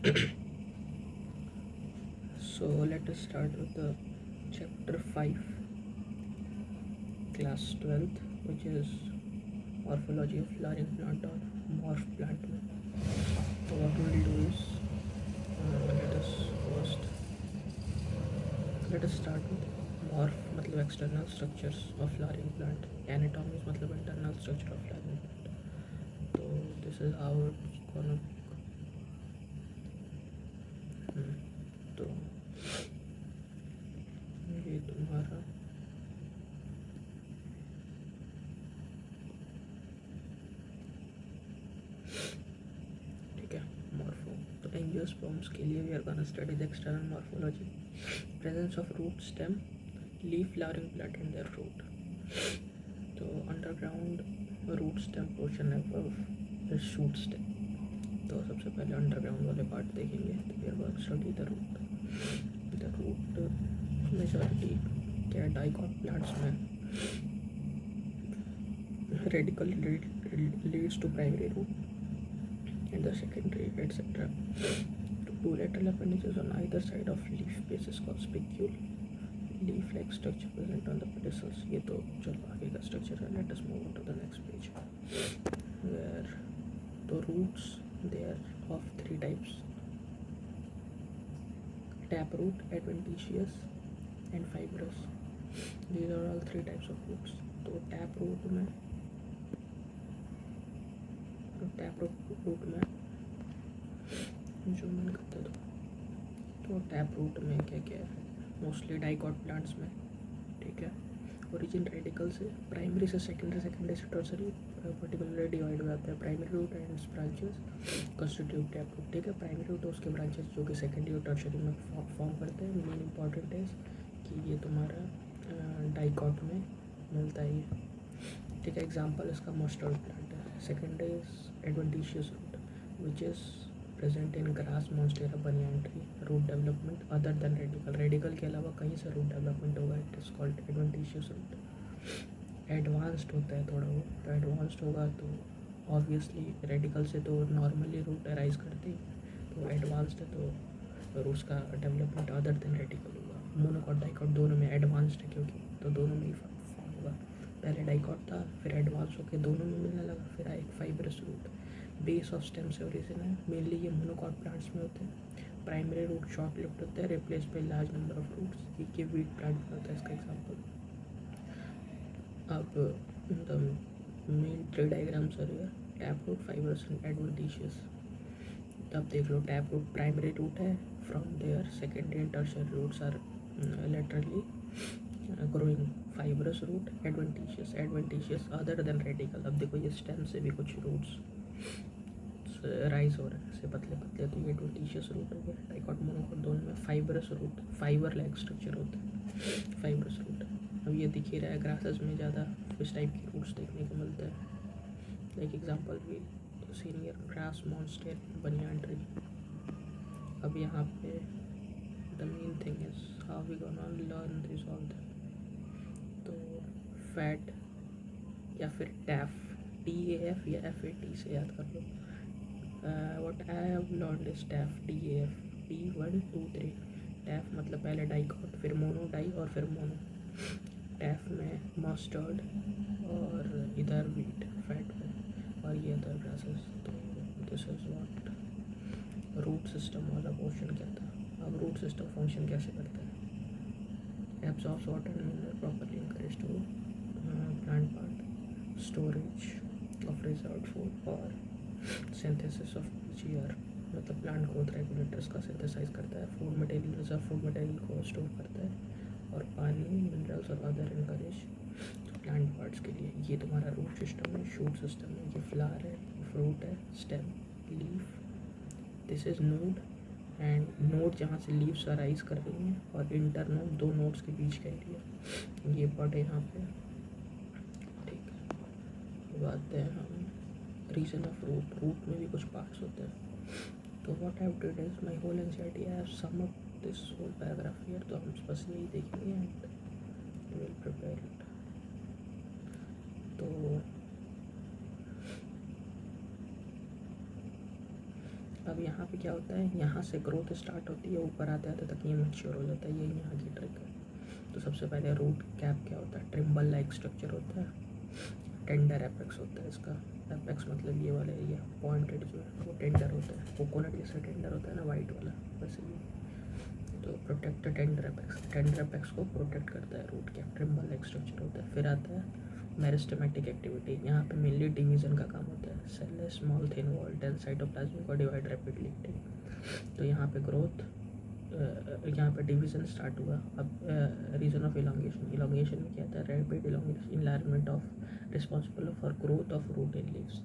So let us start with the chapter 5, class 12th, which is morphology of flowering plant or morph plant. So what we will do is let us start with morph मतलब external structures of flowering plant, anatomy मतलब internal structure of flowering plant. So this is how it's gonna तो ये तुम्हारा ठीक है morpho. तो angiosperms के लिए we are gonna study the external morphology, presence of root stem leaf flowering plant in their root. तो अंडरग्राउंड रूट स्टेम पोर्शन है शूट स्टेम। तो सबसे पहले अंडरग्राउंड वाले पार्ट देखेंगे। तो we are gonna study the root. Majority क्या dicot plants में radical leads to primary root and the secondary, etc. Two lateral appendages on either side of leaf base is called spicule. Leaf-like structure present on the pedicels. ये तो चलो आगे का structure है. Let us move on to the next page. Where the roots they are of three types: taproot, adventitious, and fibrous. These are all three types of roots. तो taproot में जो मन करता था तो टैप रूट में क्या क्या है, मोस्टली डाइकॉट प्लांट्स में, ठीक है। ओरिजिन रेडिकल से प्राइमरी से सेकेंडरी से टर्सरी पर्टिकुलरली डिवाइड हो जाता है। Primary root and branches constitute tap root, ठीक है। प्राइमरी रूट उसके ब्रांचेस जो कि सेकेंडरी और टर्सरी में फॉर्म करते हैं। मेन इंपॉर्टेंट है कि ये तुम्हारा डाइकॉट में मिलता है, ठीक है। एग्जाम्पल इसका मस्टर्ड प्लांट है। Second is adventitious root which is present in grass monstera banyan tree. Root development other than radical, radical के अलावा कहीं से रूट डेवलपमेंट होगा, it is called adventitious root. Advanced होता है थोड़ा वो, तो एडवांस्ड होगा तो ऑब्वियसली रेडिकल से तो नॉर्मली रूट अराइज करते ही, तो एडवांस्ड है तो उसका डेवलपमेंट अदर देन रेडिकल होगा। मोनोकॉट डाइकॉट दोनों में एडवांस्ड है क्योंकि, तो दोनों में ही फॉर्म होगा। पहले डाइकॉट था, फिर एडवांस होकर दोनों में मिलने लगा, फिर आया एक fibrous root. Base of stem से ओरिजिन है, मेनली ये मोनोकॉट प्लांट्स में होते हैं। प्राइमरी रूट शॉर्ट लिव्ड होता है, replace by large number of roots. ये वीट प्लांट में होता है इसका एग्जाम्पल। अब the main three diagrams are here, tap root, fibrous and adventitious. तब देख लो, टैप रूट प्राइमरी रूट है, from there secondary and tertiary roots are laterally growing. Fibrous root adventitious other than radical. अब देखो ये stem से भी कुछ रूट्स राइज हो रहे हैं ऐसे पतले पतले, तो ये एडवेंटिशियस रूट हो गया। डाइकॉट मोनोकॉट दोनों में fibrous root, fibre like structure होता है फाइब्रस रूट। अब ये दिख ही रहा है, ग्रासेस में ज़्यादा इस टाइप के रूट्स देखने को मिलते हैं। लाइक एग्जाम्पल भी senior grass monstera banyan tree. अब यहाँ पे the main thing is how we gonna learn this all that. तो फैट या फिर टैफ, TAF या FAT से याद कर लो। What I have learned is TAF, TAF, T1 2 3। TAF मतलब पहले डाइकॉट, फिर मोनो डाई और फिर मोनो। टैफ में मस्टर्ड और इधर वीट फैट में, और ये अदर ग्रासेस। तो this is what root system वाला पोर्शन क्या था। अब रूट सिस्टम फंक्शन कैसे करता है, absorbs water and mineral properly encouraged to plant part, storage of reserved food और synthesis of PGR मतलब प्लांट ग्रोथ रेगुलेटर्स का सिंथेसाइज करता है। Food material, reserve food material को स्टोर करता है, और पानी, मिनरल्स और अदर इनकरेज प्लांट पार्ट्स के लिए। ये तुम्हारा रूट सिस्टम है, शूट सिस्टम है। ये फ्लावर है, फ्रूट है, stem, leaf, this is node and node जहाँ से लीव्स अराइज कर रही हैं, और इंटर नोड दो नोड्स के बीच का एरिया, ये पार्ट है यहाँ पे, ठीक है। बात है हम रीजन ऑफ रूट, रूट में भी कुछ पार्ट्स होते हैं। तो what I did is my whole NCERT I have sum up this whole paragraph here. तो हम बस यही देखेंगे एंड विल प्रिपेयर इट। तो अब यहाँ पे क्या होता है, यहाँ से ग्रोथ स्टार्ट होती है, ऊपर आते आते तक ये मैच्योर हो जाता है, ये यहाँ की ट्रिक है। तो सबसे पहले रूट कैप क्या होता है, ट्रिम्बल लाइक स्ट्रक्चर होता है, टेंडर एपेक्स होता है इसका। एपेक्स मतलब ये वाला एरिया पॉइंटेड जो है वो टेंडर होता है, कोकोनट जैसा टेंडर होता है ना वाइट वाला, वैसे ही। तो प्रोटेक्ट टेंडर एपेक्स को प्रोटेक्ट करता है root cap, thimble like structure होता है। फिर आता है मेरिस्टेमेटिक एक्टिविटी, यहाँ पे मेनली डिवीज़न का काम होता है। Cell small thin wall dense cytoplasm को डिवाइड रैपिडली। तो यहाँ पे ग्रोथ, यहाँ पे डिवीज़न स्टार्ट हुआ। अब रीजन ऑफ इलांगेशन में क्या आता है, रैपिड इलाइनमेंट of responsible for growth of root in leaves.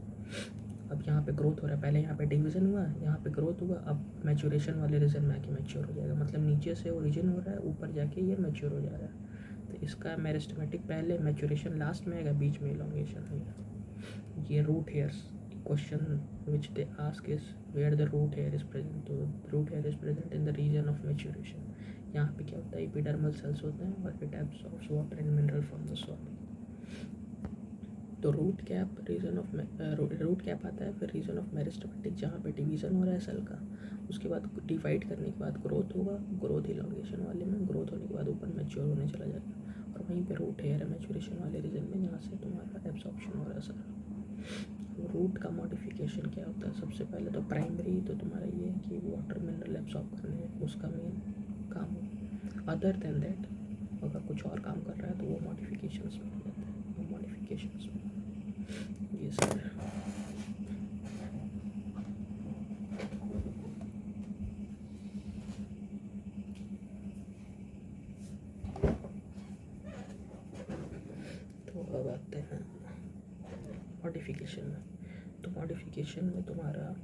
अब यहाँ पे ग्रोथ हो रहा है, पहले यहाँ पे डिवीज़न हुआ, यहाँ पे ग्रोथ हुआ, अब मैचुरेशन वाले रीजन में आके मैच्योर हो जाएगा, मतलब नीचे से ओरिजिन हो रहा है, ऊपर जाके ये मैच्योर हो जा रहा है। तो इसका मेरिस्टेमेटिक पहले, मैचुरेशन लास्ट में आएगा, बीच में इलांगेशन आएगा। ये root hairs question which they ask is where the root hair is present. तो root hair is present in the region of maturation. यहाँ पे क्या होता है, एपिडर्मल सेल्स होते हैं और it absorbs water and mineral from the soil. तो root cap region of root cap आता है, फिर रीजन ऑफ मेरिस्टेमेटिक जहाँ पे डिवीज़न हो रहा है सेल का, उसके बाद डिवाइड करने के बाद ग्रोथ होगा, ग्रोथ इलांगेशन वाले में, ग्रोथ होने के बाद ऊपर मैच्योर होने चला जाएगा, और वहीं पे रूट हेयर है मैच्योरेशन वाले रीजन में, जहाँ से तुम्हारा एब्सॉर्प्शन हो रहा है सर। रूट का मॉडिफिकेशन क्या होता है, सबसे पहले तो प्राइमरी तो तुम्हारा ये है कि वाटर मिनरल एब्सॉर्ब करने हैं, उसका मेन काम हो। अदर देन दैट अगर कुछ और काम कर रहा है तो वो मॉडिफिकेशंस में हो जाता है, वो मॉडिफिकेशंस में ये सब है। तो अब आते हैं मॉडिफिकेशन में। तो मॉडिफिकेशन में तुम्हारा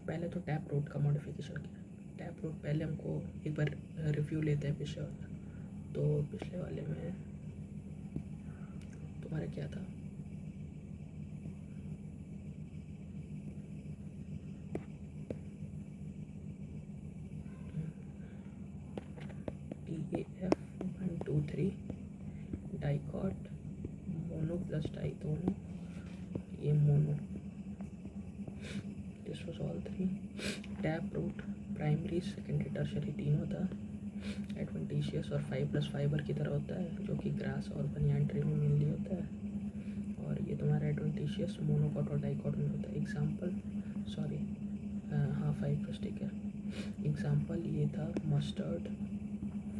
पहले तो टैप रूट का मॉडिफिकेशन क्या है। टैप रूट पहले हमको एक बार रिव्यू लेते हैं पिछले वाला। तो पिछले वाले में तुम्हारा क्या था, DAF 1 2 3 dicot, mono plus di दोनों, ये mono, this was all 3। Tap root primary secondary tertiary तीनों था, एडवेंटिशियस और 5+ फाइबर की तरह होता है, जो कि ग्रास और बनियान ट्री में मेनली होता है। और ये तुम्हारा एडवेंटिशियस मोनोकॉट और डाइकॉट में होता है। एग्जाम्पल, सॉरी हाँ 5+ ठीक है। एग्जाम्पल ये था मस्टर्ड,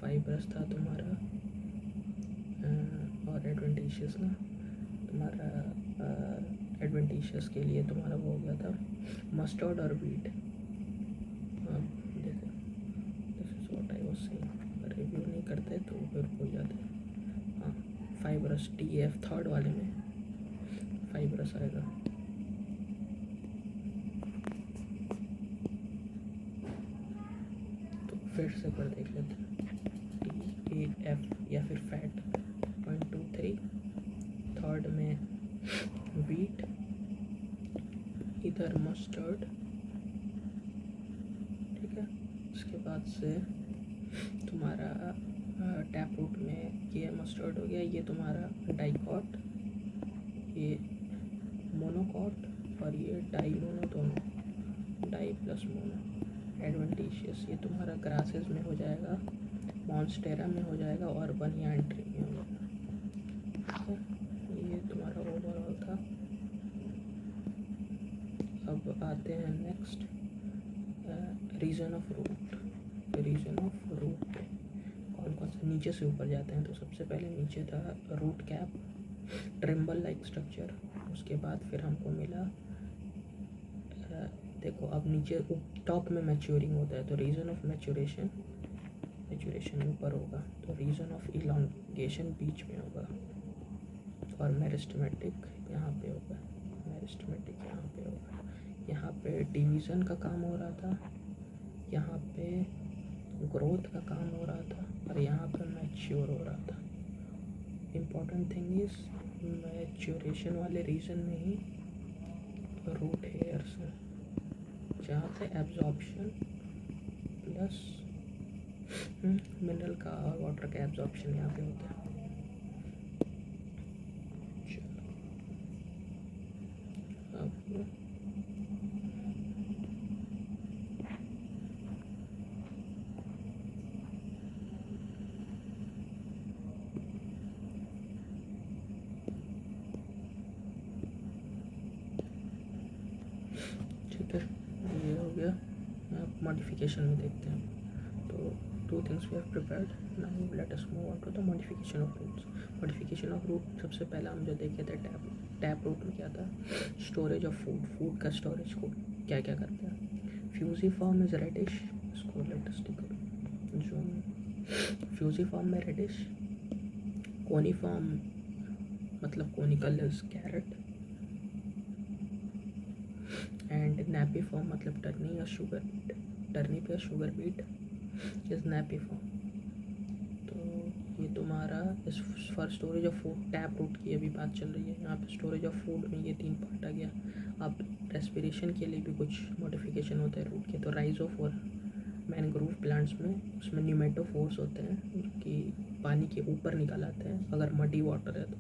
5+ था तुम्हारा, और एडवेंटिशियस ना तुम्हारा, एडवेंटिशियस के लिए तुम्हारा वो हो गया था मस्टर्ड और वीट। देखो this is what I was saying, review नहीं करते तो फिर भूल जाते हैं। हाँ 5+ TF थर्ड वाले में 5+ आएगा। तो फिर से पर देख लेते हैं, TAF या फिर फैट 1 2 3, थर्ड में वीट, इधर मस्टर्ड, ठीक है। उसके बाद से तुम्हारा टैप रूट में ये मस्टर्ड हो गया, ये तुम्हारा डाइकॉट, ये मोनोकॉट और ये डाई मोनो, दोनों डाई प्लस मोनो। एडवेंटिशियस ये तुम्हारा ग्रासेस में हो जाएगा, मॉन्स्टेरा में हो जाएगा और बनियान ट्री में हो जाएगा, ठीक है। ये तुम्हारा ओवरऑल था। अब आते हैं next region of root. Region of root पे कौन कौन से, नीचे से ऊपर जाते हैं। तो सबसे पहले नीचे था root cap, thimble like structure. उसके बाद फिर हमको मिला, देखो अब नीचे टॉप में मैच्योरिंग होता है, तो रीजन ऑफ मैच्योरेशन, मैच्योरेशन ऊपर होगा, तो रीजन ऑफ इलांगेशन बीच में होगा, और मेरिस्टेमेटिक यहाँ पे होगा, मेरिस्टेमेटिक यहाँ पे होगा। यहाँ पे डिवीज़न का काम हो रहा था, यहाँ पे ग्रोथ का काम हो रहा था, और यहाँ पे मैच्योर हो रहा था। इम्पॉर्टेंट थिंग इज मैच्योरेशन वाले रीजन में ही रूट हेयर्स हैं, जहाँ पे एब्जॉर्प्शन प्लस मिनरल का और वाटर का एब्जॉर्प्शन यहाँ पे होता है। अब गया, मॉडिफिकेशन में देखते हैं। तो 2 things we have prepared, now let us move on to the modification of roots. modification of root सबसे पहला हम जो देखे थे टैप रूट में क्या था, स्टोरेज ऑफ फूड का स्टोरेज को क्या क्या करते हैं। फ्यूजिफॉर्म इज रेडिश, इसको लेटेस्ट करो जो फ्यूजिफॉर्म में रेडिश, कोनिफॉर्म मतलब conical is carrot, and napiform मतलब टर्नी या शुगर बीट, टर्निप या शुगर बीट इज नैपीफॉर्म। तो ये तुम्हारा इस for storage of food tap root की अभी बात चल रही है। यहाँ पे स्टोरेज ऑफ फूड में ये 3 पार्ट आ गया। अब रेस्पिरेशन के लिए भी कुछ मॉडिफिकेशन होते हैं रूट के। तो राइजोफोर मैनग्रोव प्लांट्स में उसमें न्यूमेटोफोर्स होते हैं कि पानी के ऊपर निकल आते हैं अगर मडी वाटर है तो।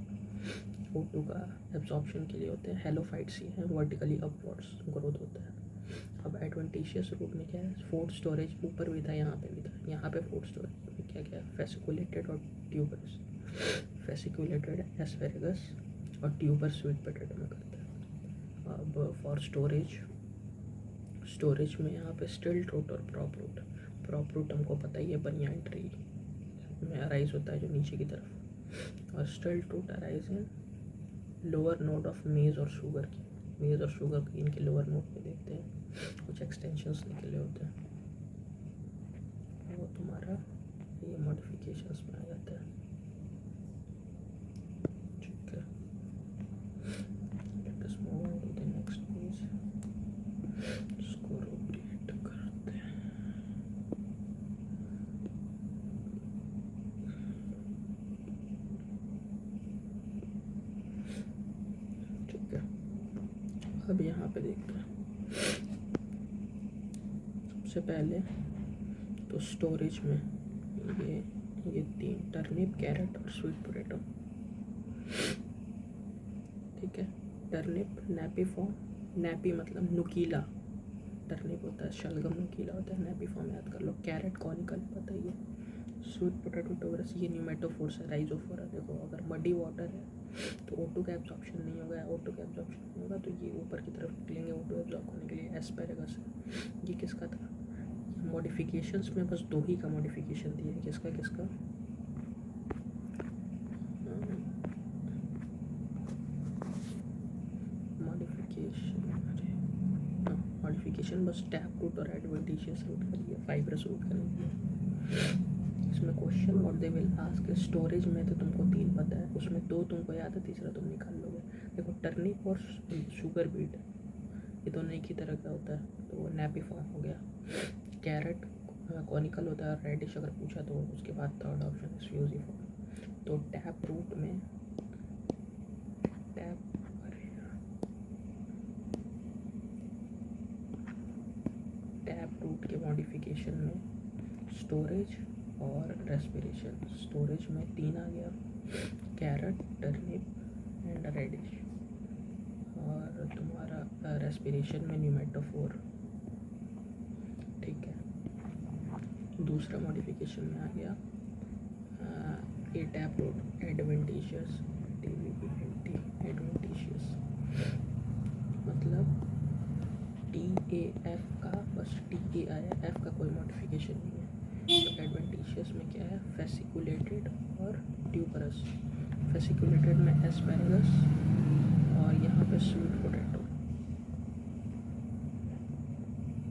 O2 का एब्जॉर्प्शन के लिए होते हैं। हेलोफाइट्स ही हैं, वर्टिकली अपवर्ड्स ग्रोथ होता है। अब एडवेंटिशियस रूट में क्या है, फूड स्टोरेज ऊपर भी था, यहाँ पे भी था। यहाँ पे फूड स्टोरेज में क्या क्या है, फेसिकुलेटेड और ट्यूबर्स। फेसिकुलेटेड एस्पेरेगस और ट्यूबर स्वीट पोटैटो में करते हैं। अब फॉर स्टोरेज में यहाँ पे स्टिल्ट रूट और प्रॉप रूट। प्रॉप रूट हमको पता ही है, बनियान ट्री में अराइज होता है जो नीचे की तरफ, और stilt root arise in lower node of maize और शुगर की। मेज और शुगर की इनके लोअर नोड पे देखते हैं कुछ एक्सटेंशंस निकले होते हैं, वो तुम्हारा ये मॉडिफिकेशंस में आ जाता है। ठीक है, let us move on to the next page. इसको रोटेट करते हैं। ठीक है, अब यहाँ पे देखते हैं। सबसे पहले तो स्टोरेज में ये 3 टर्निप, कैरेट और स्वीट पोटैटो। ठीक है, टर्निप नैपीफॉर्म, नैपी मतलब नुकीला, टर्निप होता है शलगम नुकीला होता है, नैपीफॉर्म याद कर लो। कैरेट कॉनिकल पता ही है। स्वीट पोटैटो टोरस ये न्यूमेटोफोर्स है, राइजोफोर है। देखो अगर मडी वाटर है तो O2 का एब्जॉर्प्शन नहीं होगा, O2 का एब्जॉर्प्शन नहीं होगा तो ये ऊपर की तरफ निकलेंगे O2 एब्जॉर्ब करने के लिए। एस्पेरेगस है, ये किसका था, मॉडिफिकेशंस में बस 2 ही का मॉडिफिकेशन दिया है। किसका किसका, मॉडिफिकेशन बस टैप रूट और एडवेंटिशियस रूट का दिया, फाइब्रस रूट का नहीं दिया। इसमें question what they will ask, storage में तो तुमको 3 पता है, उसमें 2 तुमको याद है, तीसरा तुम निकाल लोगे। देखो टर्निप और शुगर बीट ये दोनों एक ही तरह का होता है, तो वो नैपीफॉर्म हो गया। कैरेट कॉनिकल होता है, रेडिश अगर पूछा तो उसके बाद थर्ड ऑप्शन है फ्यूजिफॉर्म। तो टैप रूट में टैप रूट के मॉडिफिकेशन में स्टोरेज और रेस्पिरेशन। स्टोरेज में 3 आ गया, कैरेट, टर्निप एंड रेडिश। और तुम्हारा रेस्पिरेशन में न्यूमेटोफोर। ठीक है, दूसरा मॉडिफिकेशन में आ गया ए टैप रूट एडवेंटिशियस, एडवेंटिशियस मतलब TAF का बस TA आया, F का कोई मॉडिफिकेशन नहीं है। तो एडवेंटिशियस में क्या है, फेसिकुलेटेड और ट्यूबरस। फेसिकुलेटेड में एस्पेरेगस और यहाँ पे स्वीट पोटैटो।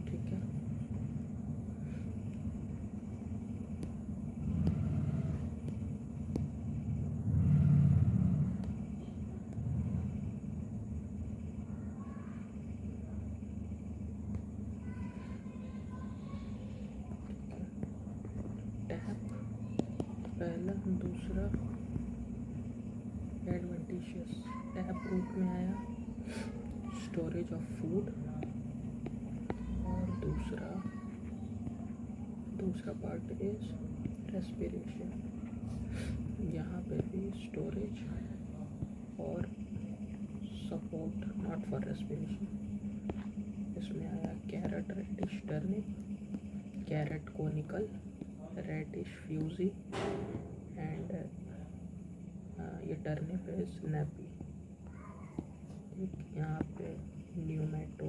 ठीक है, टैप पहला, दूसरा एडवेंटिशियस। टैप रूट में आया स्टोरेज ऑफ फूड और दूसरा पार्ट इज रेस्पिरेशन। यहाँ पे भी स्टोरेज और सपोर्ट नॉट फॉर रेस्पिरेशन। इसमें आया carrot, radish, turnip, carrot conical, radish fusi and ये टर्निप इज नैपी। ठीक, यहाँ पे न्यूमेटो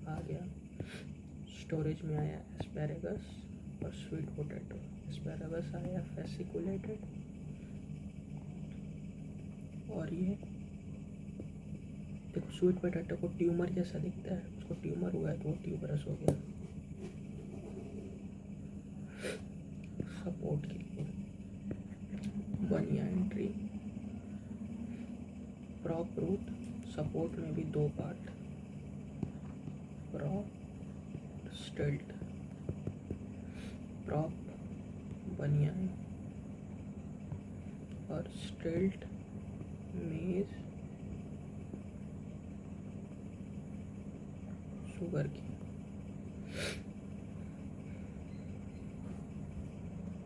आ गया। स्टोरेज में आया एस्पेरेगस और स्वीट पोटैटो। एस्पेरेगस आया फेसिकुलेटेड और ये देखो स्वीट पोटैटो को ट्यूमर जैसा दिखता है, उसको ट्यूमर हुआ है तो वो ट्यूबरस हो गया। सपोर्ट के लिए banyan tree, prop root, support में भी दो पार्ट, प्रॉप स्टिल्ट, प्रॉप बनियान और स्टिल्ट मेज शुगर की।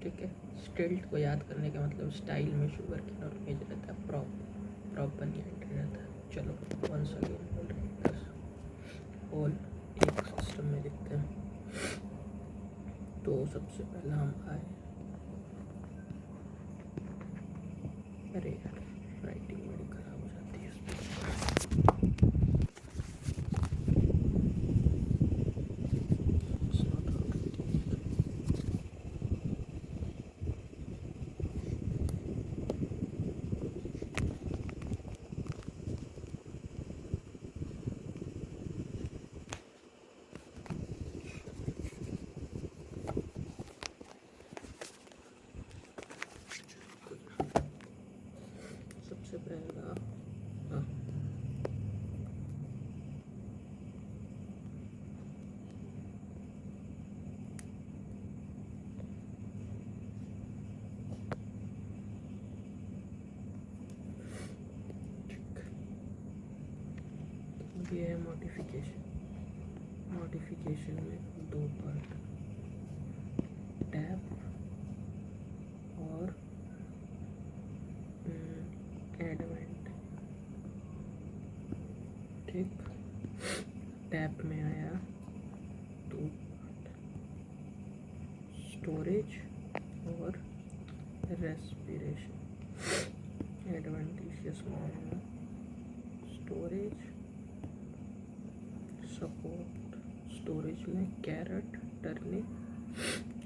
ठीक है, स्टिल्ट को याद करने का मतलब स्टाइल में शुगर की और मेज रहता है, प्रॉप प्रॉप बनियान रहता है। चलो वंस अगेन बोल रहे हैं बस ऑल एक सिस्टम में लिखते हैं। तो सबसे पहला हम आए, अरे यार राइटिंग बड़ी खराब हो जाती है सबसे पहला हाँ ये है मॉडिफिकेशन। मॉडिफिकेशन में दो पार्ट, टैप और एडवेंट। ठीक, टैप में आया दो पार्ट, स्टोरेज और रेस्पिरेशन। एडवेंटिशियस में आया स्टोरेज, सपोर्ट। स्टोरेज में कैरेट, टर्निप,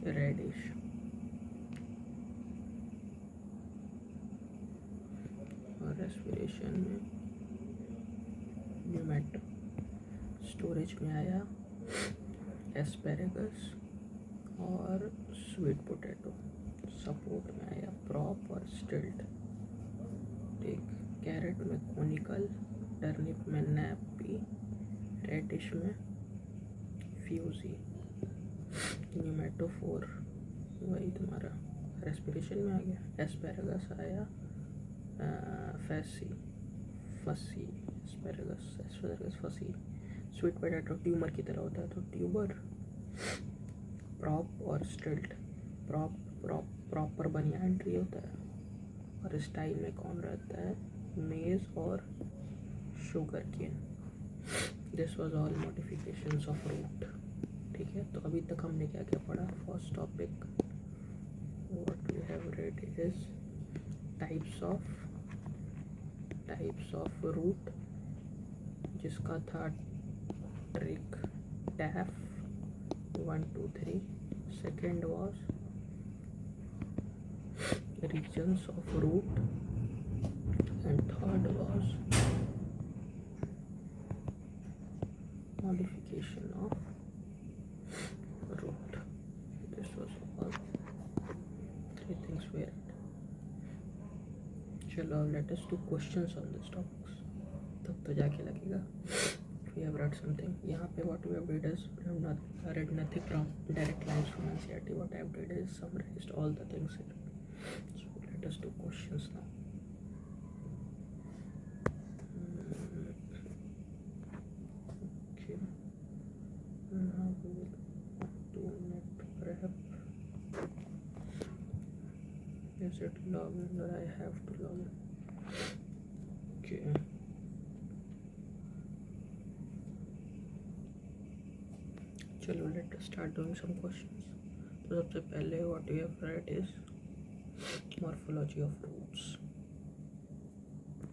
रेडिश। और रेस्पिरेशन में न्यूमेटो। स्टोरेज में आया एस्पेरेगस और स्वीट पोटैटो। सपोर्ट में आया प्रॉप और स्टिल्ट। ठीक, कैरेट में कोनिकल, टर्निप में नैपी, रेडिश में फ्यूजी, न्यूमेटोफोर वही तुम्हारा रेस्पिरेशन में आ गया। एस्पेरेगस आया फसी, एस्पेरेगस फसी। स्वीट पोटैटो ट्यूमर की तरह होता है तो ट्यूबर। प्रॉप और स्टिल्ट, प्रॉपर बनियान ट्री होता है और स्टाइल में कौन रहता है, मेज और sugarcane. This was all modifications of root. ठीक है, तो अभी तक हमने क्या क्या पढ़ा। First topic what we have read is types of root, जिसका था trick, TAF 1 2 3। Second was regions of root and third was modification of root. This was all three things we read. चलो let us do questions on this topics. तब तो जाके लगेगा we have read something. यहाँ पे what we have read is we have not read nothing from direct lines from NCERT. What I have read is summarized all the things here. So let us do questions now. Okay. Now we will do net prep. Is it login or I have to log in? Okay. चलो let us start doing some questions. तो सबसे पहले what we have read is morphology of roots.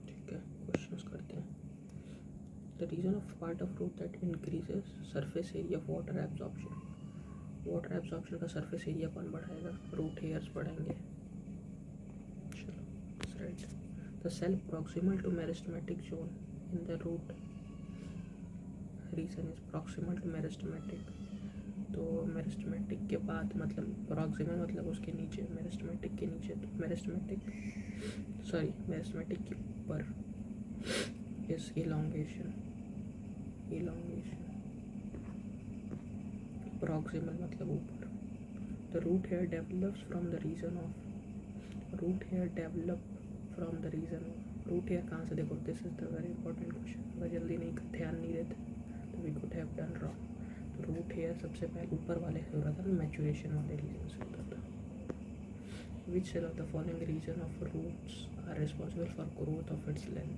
ठीक है, questions करते हैं। The region of part of root that increases surface area of water absorption. Water absorption का surface area कौन बढ़ाएगा? रूट हेयर्स बढ़ाएंगे. चलो right. The cell proximal to meristematic zone in the root region is proximal to meristematic. तो meristematic के बाद मतलब proximal मतलब उसके नीचे, मेरिस्टेमेटिक के नीचे. तो मेरिस्टेमेटिक के ऊपर इज इलॉन्गेशन. प्रॉक्सिमल मतलब ऊपर. The root hair develops from the region of. Root hair कहाँ से? देखो this is the very important question. अगर जल्दी नहीं ध्यान नहीं देते तो we could have done wrong. तो रूट हेयर सबसे पहले ऊपर वाले से हो रहा था ना, मैचुरेशन वाले रीजन से होता था. Which cell of the following region of roots are responsible for growth of its length.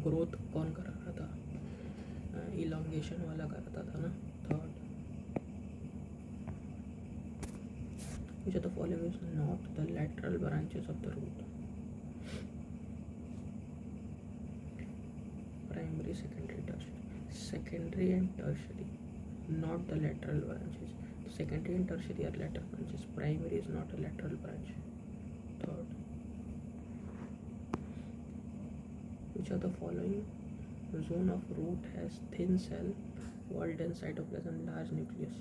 Growth कौन करा रहा था? इलॉन्गेशन वाला कराता था ना. Third, which of the following is not the lateral branches of the root? Primary, secondary, tertiary. Secondary and tertiary, not the lateral branches. Secondary and tertiary are lateral branches. Primary is not a lateral branch. Third, which of the following zone of root has thin cell wall, dense cytoplasm, large nucleus?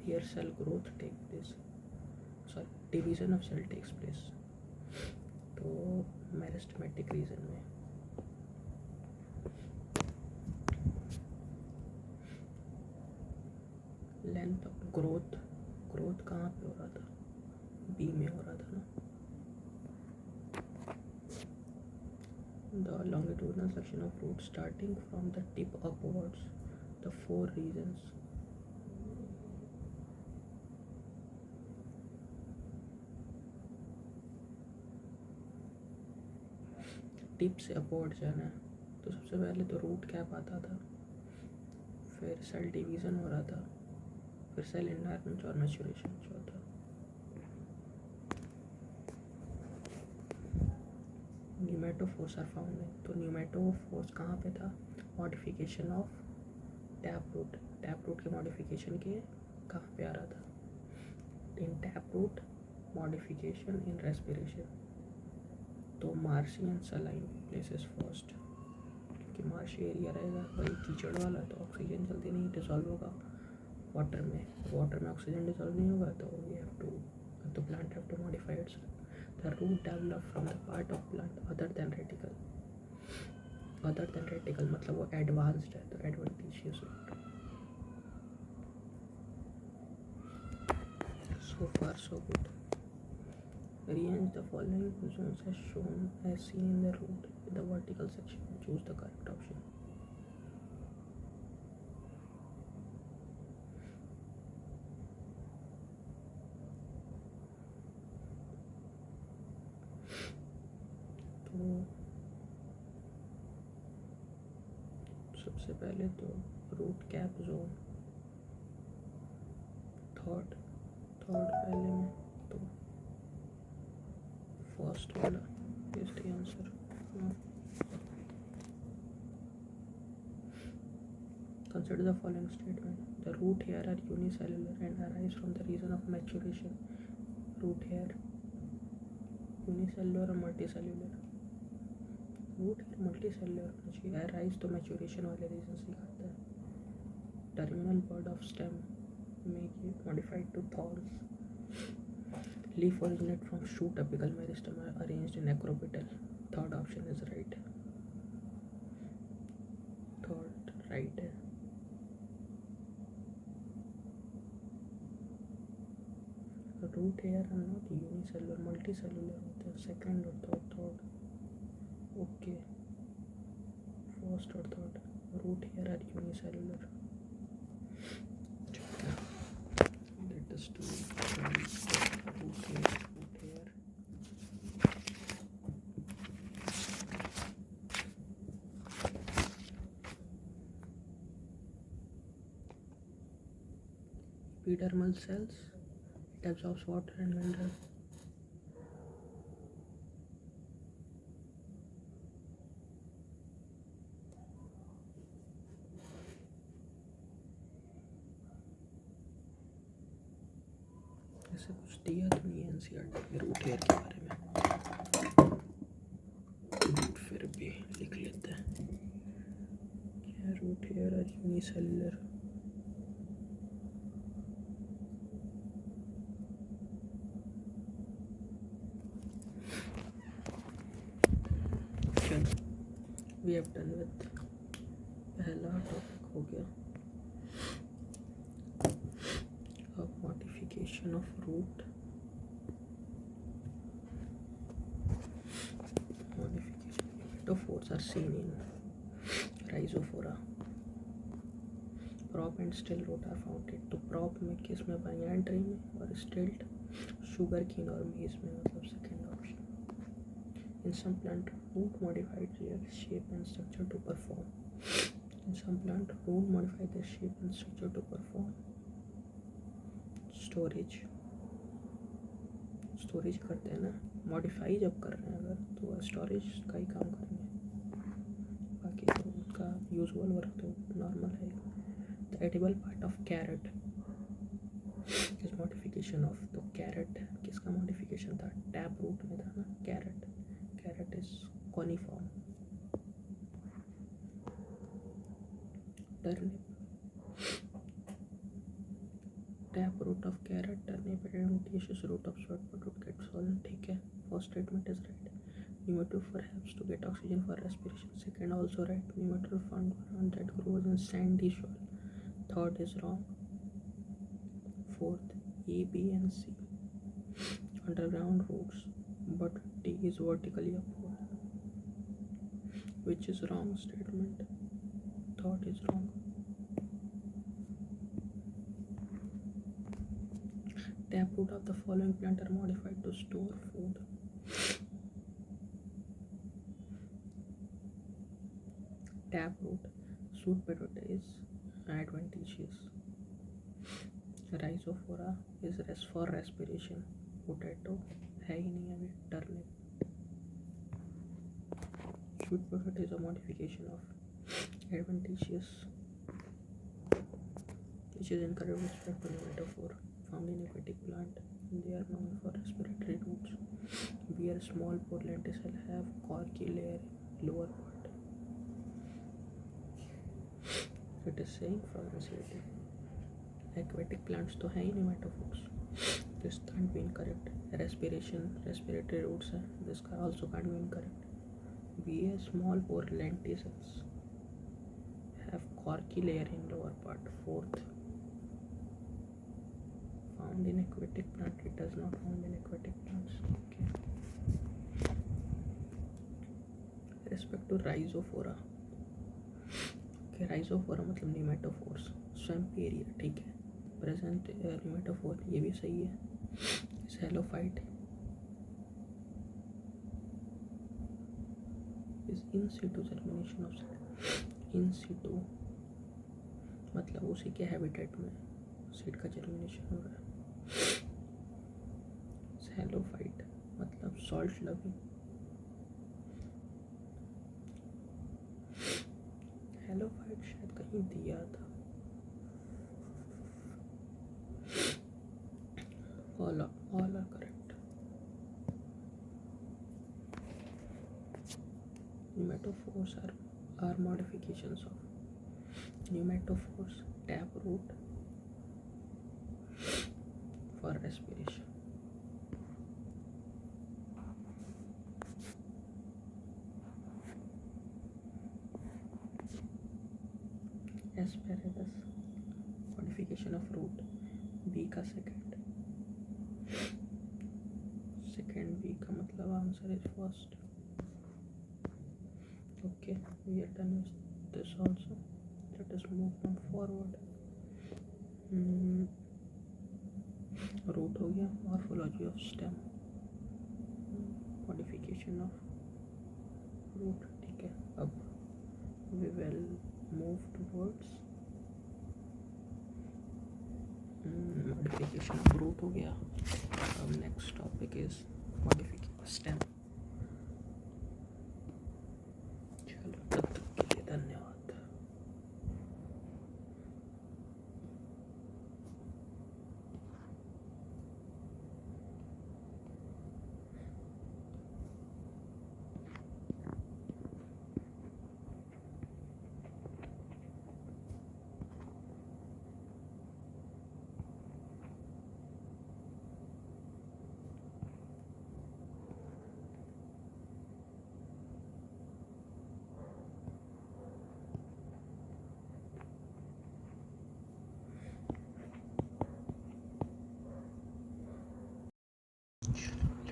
Here cell growth takes place. Division of sale tax place. तो meristematic reason में length growth कहाँ पे हो रहा था? B में हो रहा था ना. The longitudinal section of root starting from the tip upwards. The 4 regions. Tip से अपवर्ड जाना है तो सबसे पहले तो रूट कैप आता था, फिर सेल डिवीज़न हो रहा था, फिर सेल इनलार्जमेंट और मैच्योरेशन. चौथा, न्यूमेटोफोर्स आर फाउंड. तो न्यूमेटोफोर्स कहाँ पे था? मॉडिफिकेशन ऑफ टैप रूट के मॉडिफिकेशन के कहाँ पे आ रहा था? In tap root modification in respiration. तो marshy and saline places first, क्योंकि मार्शी एरिया रहेगा वही कीचड़ वाला, तो ऑक्सीजन जल्दी नहीं डिसॉल्व होगा वाटर में ऑक्सीजन डिसॉल्व नहीं होगा, तो the plant have to modify its. The root develop from the part of plant other than radical मतलब वो एडवांस्ड है, तो adventitious root. So far so good. Rearrange the following zones as shown as seen in the root in the vertical section. Choose the correct option. तो सबसे पहले तो root cap zone third पहले में, तो फर्स्ट वाला is the answer. Consider the following statement. The root hair are unicellular and arise from the region of maturation. Root hair unicellular or multicellular? Root hair multicellular होना चाहिए. arise तो maturation वाले reason से आता है. Terminal bud of stem में modified to thorns. Leaf originate from shoot apical meristem arranged in acropetal. Third option is right. Third right है. Root hair are not unicellular, multicellular होते हैं. Second और third okay. First और third. Root hair are unicellular. Let us do root hair. Epidermal cells, it absorbs water and mineral. ऐसा कुछ दिया तो नहीं एनसीईआरटी के रूट हेयर के बारे में, फिर भी लिख लेते हैं। क्या रूट हेयर और यूनिसेलुलर? चलो वी हैव डन विद पहला टॉपिक हो गया। अब modification of root, metaphors are seen in Rhizophora. Prop and still root are found in, तो prop में किस में banyan tree में, और stilt sugar cane और maize में, मतलब second option. In some plant, root modified their shape and structure to perform. In some plant, root modify their shape and structure to perform storage. Storage करते हैं ना, modify जब कर रहे हैं अगर, तो स्टोरेज का ही काम करेंगे, बाकी तो उसका यूजुअल वर्क तो नॉर्मल है। The edible part of carrot is modification of, तो कैरेट किसका मॉडिफिकेशन था? टैप रूट में था ना carrot. Carrot is coniform. Turnip, tap root of carrot, turnip adventitious root of sweat potato get swollen, ठीक है, first statement is right. Pneumatophore helps to get oxygen for respiration, second also right. Pneumatophore found that grows in sandy soil, third is wrong. Fourth, A, B and C underground roots, but D is vertically upward, which is wrong statement. Third is wrong. Taproot of the following plant are modified to store food. Taproot, sweet potato is adventitious. Rhizophora is for respiration. Potato है ही नहीं अभी. Turnip, sweet potato is a modification of adventitious, which is incorrect with respect to metaphor. Found in aquatic plant, they are known for respiratory roots. Bear small pore lenticel have corky layer lower part. It is saying from NCERT. Aquatic plants तो है ही नहीं metaphors. This can't be incorrect. Respiration, respiratory roots है. This also can't be incorrect. Bear small pore lenticels have corky layer in lower part. Fourth, found in aquatic plant, it does not found in aquatic plants. Okay. Respect to Rhizophora, okay, Rhizophora मतलब nematophores, swamp area, ठीक है. Present nematophore, ये भी सही है. Xylophyte is in situ germination of seed. In situ मतलब उसी के हैबिटेट में सीड का जर्मिनेशन हो रहा है. Xylophyte मतलब सॉल्ट लविंग. Xylophyte शायद कहीं दिया था. all are correct. Pneumatophores are modifications of pneumatophores, taproot for respiration. Asparagus, modification of root, B का second B का मतलब answer is first. Okay, we are done with this also. Let us move on forward. Root हो गया. Morphology of stem, modification of root, ठीक है. अब we will move towards modification of root हो गया. अब next topic is modification of stem. चलो तब तक के लिए धन्यवाद.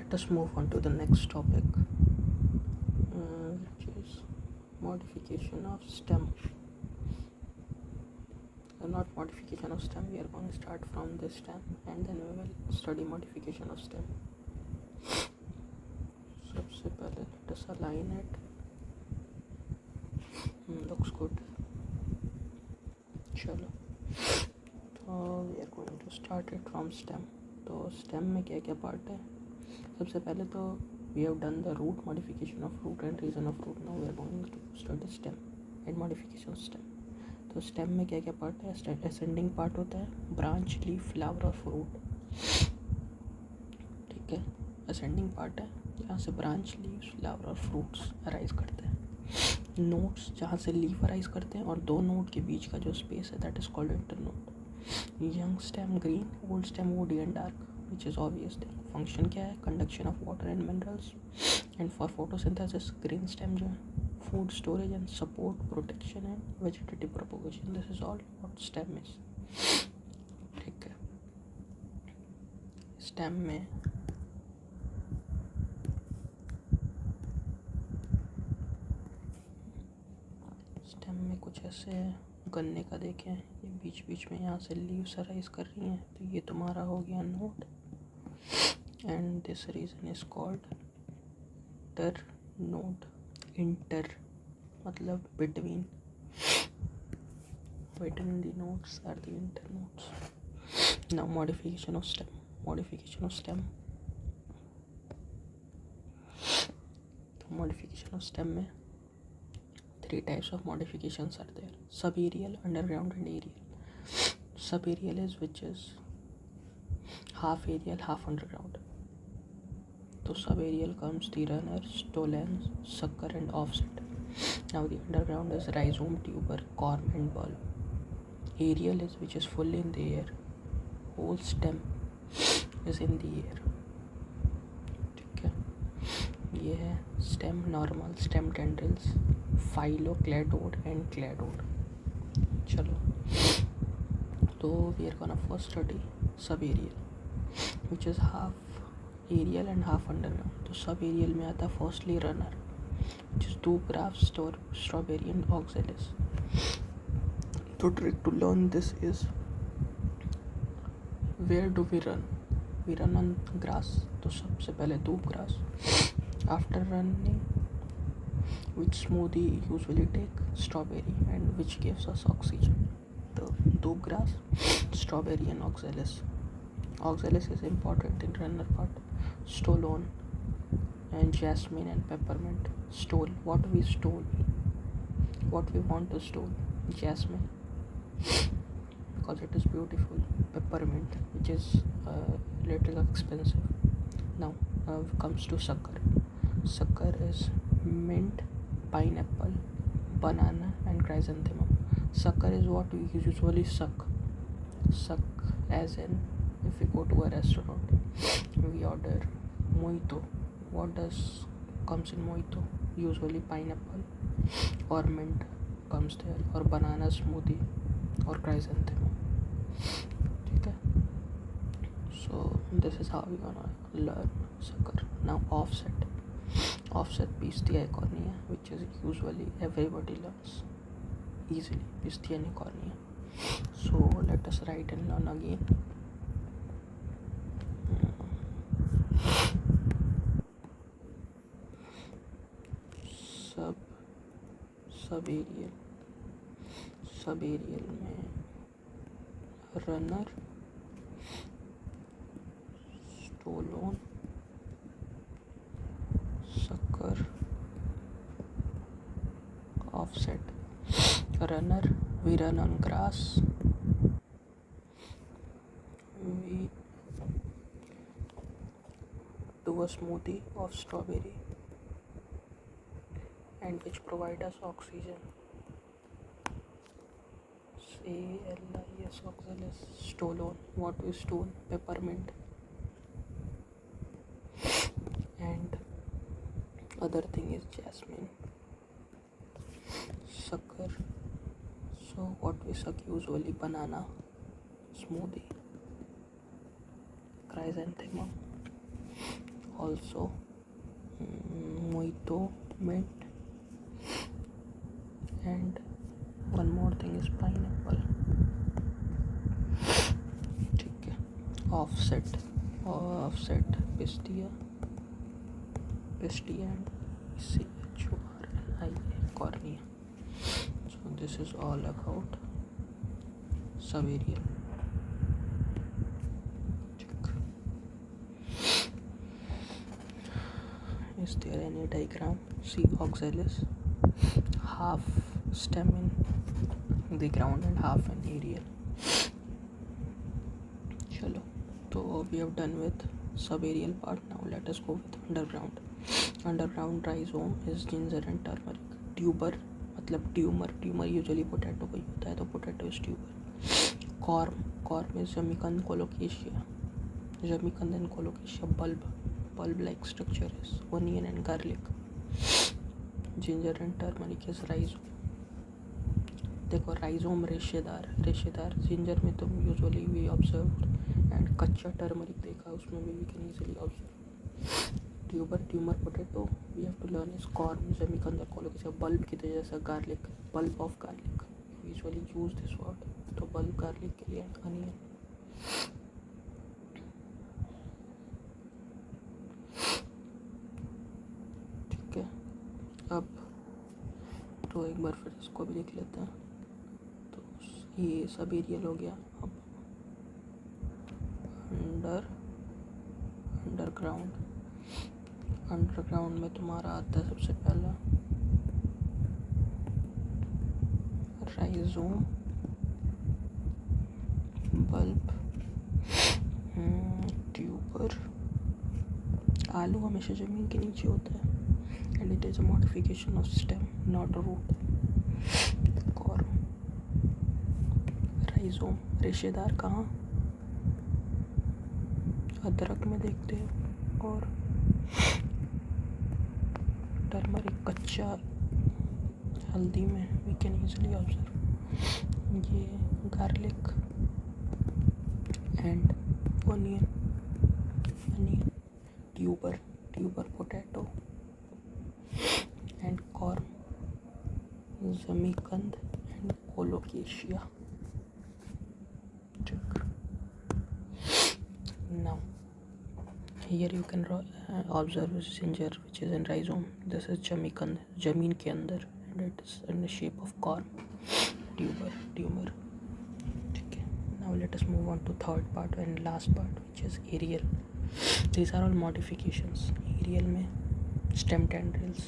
let us move on to the next topic, which is modification of stem. Not modification of stem, we are going to start from this stem and then we will study modification of stem. सबसे पहले let us align it. Looks good. चलो, तो we are going to start it from stem. तो stem में क्या क्या part है? सबसे पहले तो we have done the root, modification of root and region of root. Now we are going to study stem and modification of stem. तो stem में क्या क्या पार्ट है? असेंडिंग पार्ट होता है, ब्रांच, लीफ, फ्लावर और फ्रूट. ठीक है, असेंडिंग पार्ट है, जहाँ से ब्रांच, लीव्स, फ्लावर और फ्रूट्स अराइज करते हैं. नोड्स, जहाँ से लीफ अराइज करते हैं और दो नोड के बीच का जो स्पेस है that is called internode. Young stem green, old stem woody and dark, which is obvious thing. Function क्या है? Conduction of water and minerals. And for photosynthesis green stem जो है food storage and support, protection and vegetative propagation. This is all what stem is. ठीक है, stem में कुछ ऐसे गन्ने का देखें, ये बीच बीच में यहाँ से लीव्स अराइज कर रही हैं, तो ये तुम्हारा हो गया node. And this region is called internode. Inter मतलब between the nodes are the internodes. Now modification of stem. तो modification of stem में 3 types of modifications are there: subaerial, underground and aerial. Subaerial is which is half aerial, half underground. So subaerial comes the runner, stolon, sucker and offset. Now the underground is rhizome, tuber, corm and bulb. Aerial is which is fully in the air, whole stem is in the air. ठीक है, ये है stem normal, stem tendrils, philo, cladode and cladode. चलो, तो we are gonna first study subaerial, which is half aerial and half underground. तो subaerial में आता है firstly runner, which is dewgrass, strawberry and oxalis. The trick to learn this is, where do we run? We run on grass. तो सबसे पहले dewgrass. After running, which smoothie usually take? Strawberry, and which gives us oxygen? The dewgrass, strawberry and oxalis. Oxalis is important in runner part. Stolon and jasmine and peppermint. Stole, what we stole, what we want to stole. Jasmine, because it is beautiful. Peppermint, which is little expensive. Now comes to sucker. Sucker is mint, pineapple, banana and chrysanthemum. Sucker is what we usually suck as in, if we go to a restaurant, we order mojito. What comes in mojito? Usually pineapple or mint comes there, or banana smoothie or chrysanthemum. ठीक है, so this is how we gonna learn sucker. Now offset Pistia cornea, which is usually everybody learns easily. Pistia cornea. So let us write and learn again. subaerial में runner, stolon, sucker, offset. Runner, we run on grass. We do a smoothie of strawberry and which provide us oxygen. CLIS, oxalis. Stolon, what we stole? Peppermint. And other thing is jasmine. Sucker, so what we suck usually? Banana smoothie. Chrysanthemum, also mojito, mint, and one more thing is pineapple. ठीक है. Offset, pistia and chornia, cornea. So this is all about Savarian. Is there any diagram? See oxalis, half stem in the ground and half in aerial. Chalo, so we have done with subaerial part. Now let us go with underground. Underground rhizome is ginger and turmeric. Tuber मतलब tumour usually potato का ही होता है, तो potato is tuber. Corm is जमीकंद colocasia. Bulb like structure is onion and garlic. Ginger and turmeric is rhizome. देखो rhizome रेशेदार. Ginger में तुम यूजुअली वी ऑब्जर्व एंड कच्चा टर्मरिक देखा, उसमें भी we can easily observe. Tuber potato we have to learn is corm जमीकंद colocasia. Bulb की तो जैसा garlic, bulb of garlic usually use this word. तो बल्ब गार्लिक के लिए अनियन. अब तो एक बार फिर इसको भी लिख लेते हैं. तो ये सब एरियल हो गया. अब अंडरग्राउंड में तुम्हारा आता है सबसे पहला राइजोम, बल्ब, ट्यूबर. आलू हमेशा ज़मीन के नीचे होता है. And it is a modification of stem, not a root. Corm, rhizome, रेशेदार कहाँ? अदरक में देखते हैं. और टर्मरिक कच्चा हल्दी में we can easily observe. ये garlic and onion. Tuber potato. And corm, zamikand and colocasia. Now here you can observe ginger which is in rhizome. This is jamikand, जमीन के अंदर, and it is in the shape of corm. Tuber. ठीक है. Now let us move on to third part and last part, which is aerial. These are all modifications. Aerial में stem tendrils.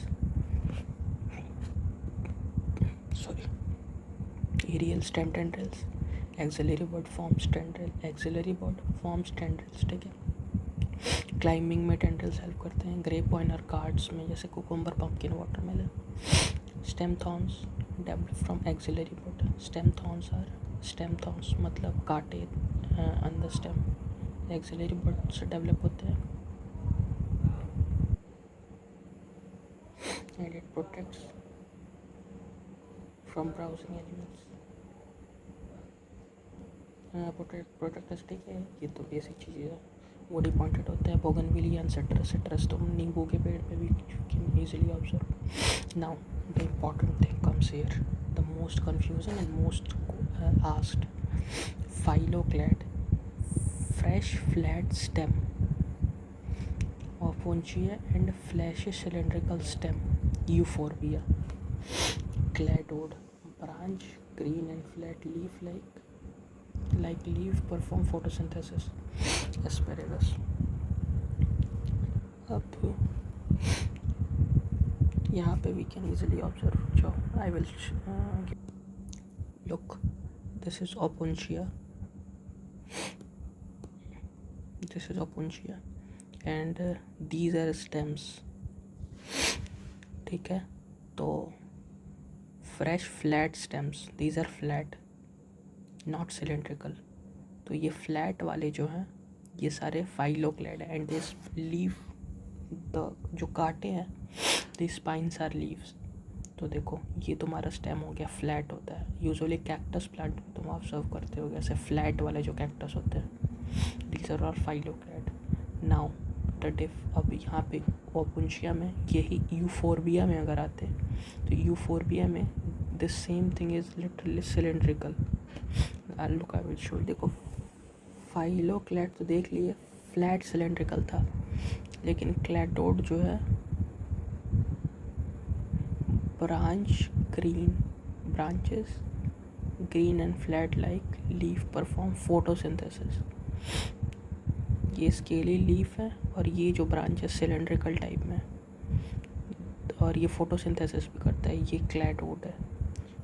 Aerial stem tendrils. Auxiliary bud forms tendrils. ठीक है. Climbing में tendrils help करते हैं. Grep wine और gourds में जैसे cucumber, pumpkin, watermelon. Stem thorns develop from axillary bud. Stem thorns मतलब कांटे अंदर स्टेम एक्सिलरी बड से डेवलप होते हैं. And it protects from browsing animals. Protectors ठीक है. ये तो बेसिक चीज़ें है. बॉडी पॉइंटेड होता है. बोगनविलिया एंड सिट्रस तो नींबू के पेड़ पे भी can easily observe. Now the important thing comes here, the most confusing and most asked. Phylloclade, fleshy flat stem, opuntia and fleshy cylindrical stem, euphorbia. Cladode, branch, green and flat leaf like leaf perform photosynthesis. Asparagus. अब यहाँ पे we can easily observe. So I will look. This is opuntia. And these are stems. ठीक है. तो fresh flat stems, these are flat not cylindrical. तो ये flat वाले जो हैं ये सारे phylloclade and this leave the जो कांटे हैं दिस स्पाइन्स आर लीव्स. तो देखो ये तुम्हारा स्टेम हो गया, फ्लैट होता है. यूजुअली कैक्टस प्लांट में तुम ऑब्जर्व करते हो ऐसे फ्लैट वाले जो कैक्टस होते हैं. These are all phylloclade. Now the diff अब यहाँ पे ओपुंशिया में, यही यूफोरबिया में अगर आते तो यूफोरबिया में this same thing is literally cylindrical. Look I will show. देखो फाइलोक्लैड तो देख लिए फ्लैट सिलेंड्रिकल था, लेकिन क्लैडोड जो है branches green and flat like leaf perform photosynthesis। ये स्केली लीफ है और ये जो ब्रांचेस सिलेंड्रिकल टाइप में, और ये फोटोसिंथेसिस भी करता है। ये क्लैडोड है,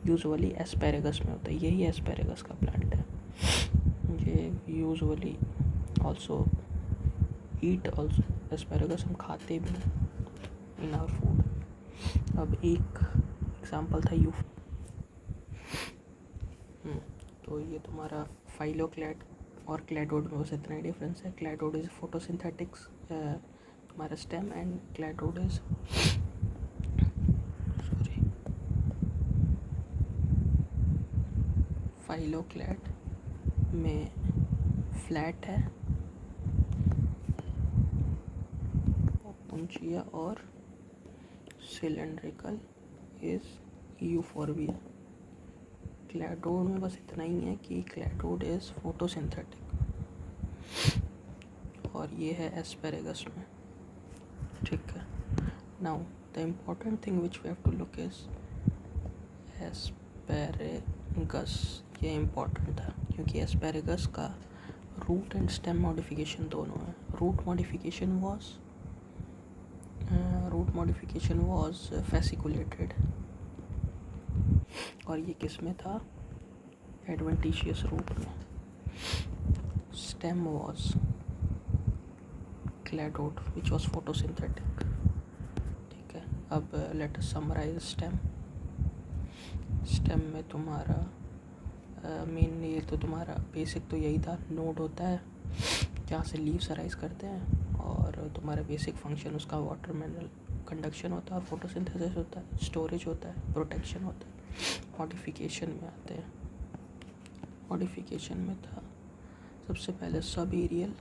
यूजुअली एस्पेरेगस में होता है, यही एस्पेरेगस का प्लांट है। ये usually also eat also asparagus, हम खाते भी हैं इन आवर फूड। अब एक एग्जांपल था तो ये तुम्हारा फाइलोक्लैड और क्लैडोड में बस इतना ही डिफरेंस है। क्लैडोड इज फोटोसिंथेटिक्स तुम्हारा stem, and cladode is phylloclade में फ्लैट है ओपुंशिया और सिलेंड्रिकल इज यूफोरबिया। क्लैडोड में बस इतना ही है कि क्लैडोड इज फोटोसिंथेटिक, और ये है एस्पेरेगस में। ठीक है, now the important thing which we have to look is asparagus. ये इम्पॉर्टेंट था क्योंकि एस्पेरेगस का रूट एंड स्टेम मॉडिफिकेशन दोनों है। रूट मॉडिफिकेशन वाज फेसिकुलेटेड, और ये किस में था? एडवेंटिशियस रूट में। Stem was cladode which was photosynthetic. ठीक है, अब let us summarise stem. Stem में तुम्हारा मेन ये तो तुम्हारा बेसिक तो यही था, नोड होता है जहाँ से लीव्स अराइज करते हैं, और तुम्हारा बेसिक फंक्शन उसका वाटर मिनरल कंडक्शन होता है, और फोटोसिंथेसिस होता है, स्टोरेज होता है, प्रोटेक्शन होता है। मॉडिफिकेशन में आते हैं। मॉडिफिकेशन में था सबसे पहले सब एरियल,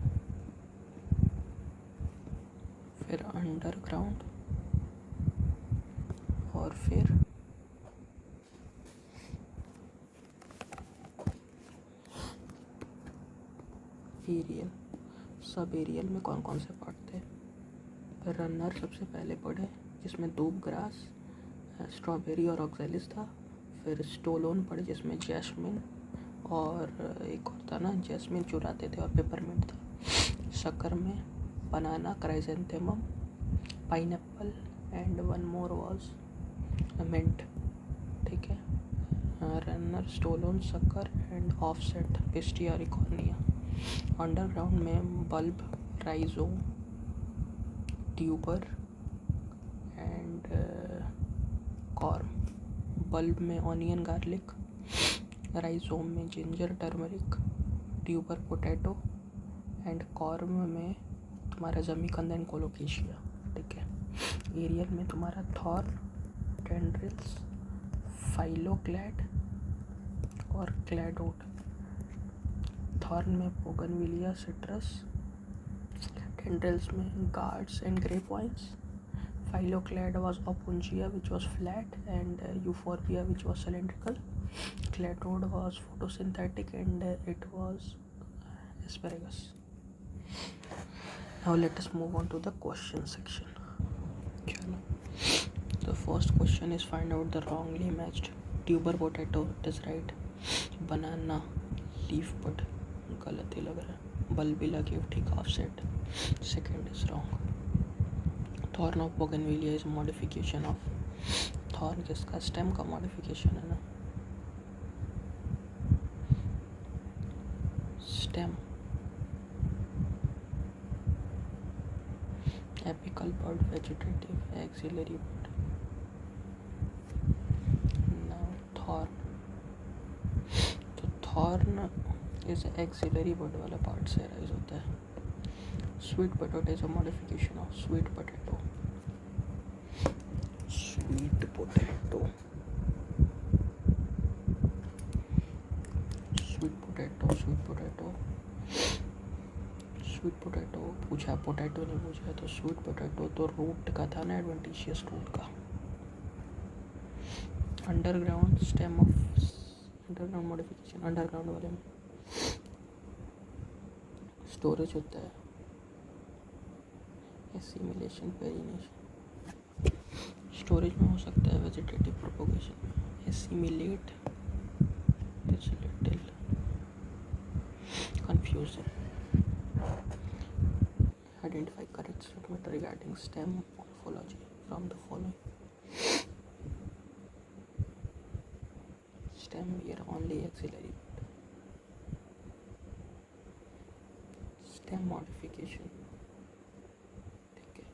फिर अंडरग्राउंड, और फिर एरियल। सब एरियल में कौन कौन से पार्ट थे? रनर सबसे पहले पढ़े, जिसमें दूब ग्रास, स्ट्रॉबेरी और ऑक्जेलिस था। फिर स्टोलोन पढ़े, जिसमें जैस्मिन और एक और था ना, जैस्मिन चुराते थे, और पेपरमिंट था। शक्कर में banana, chrysanthemum, pineapple, and one more was mint. ठीक है, runner, stolon, sucker and offset, pistia, eichhornia. Underground में bulb, rhizome, tuber and corm. Bulb में ऑनियन, गार्लिक, राइजोम में ginger, turmeric, tuber potato, and corm में तुम्हारा जमीकंद and colocasia. ठीक है, एरियल में तुम्हारा थॉर्न, टेंड्रिल्स, फाइलोक्लैड और क्लैडोड। थॉर्न में बोगनविलिया, सिट्रस, टेंड्रिल्स में gourds and grape vines, phylloclade was opungia which was flat, and euphorbia which was cylindrical. Cladode was photosynthetic, and it was asparagus. Now let us move on to the question section. Chalo. The first question is find out the wrongly matched tuber potato. It is right. Banana leaf bud गलत ही लग रहा है. Bulbilla give ठीक offset. Second is wrong. Thorn of bougainvillea is modification of thorn, किसका? Stem का modification है ना, stem. Apical bud, vegetative, axillary bud. Now thorn, तो थॉर्न इज एक्सिलरी बर्ड वाला पार्ट से राइज होता है। Sweet potato is a modification of sweet potato. Sweet potato. Sweet potato. Sweet potato. Sweet potato पूछा, potato नहीं पूछा है, तो स्वीट पोटैटो तो रूट का था ना, एडवेंटिशियस रूट का। Underground stem of underground modification, underground वाले में स्टोरेज होता है, एसिमिलेशन, पेरिनेशन। स्टोरेज में हो सकता है, वेजिटेटिव प्रोपोगेशन में assimilate, it's little confusion. Identify correct statement regarding stem morphology from the following. Stem bear only axillary bud. Stem modification, ठीक है,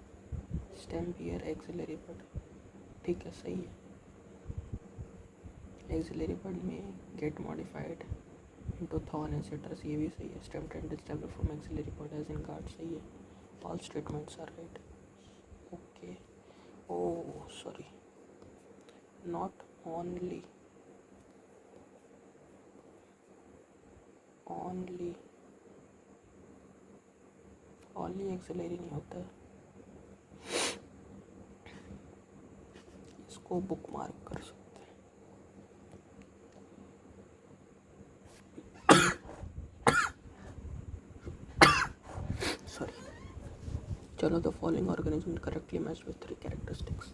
stem bear axillary bud, ठीक है, सही है। Axillary bud में get modified into thorn and citrus, ये भी सही है। Stem tendrils develop from axillary bud as in guard, सही है। All statements are right. Okay. Oh, sorry. Not only axillary नहीं होता है, इसको बुक मार्क कर सकते हैं। सॉरी। चलो, the following organism correctly match with 3 characteristics.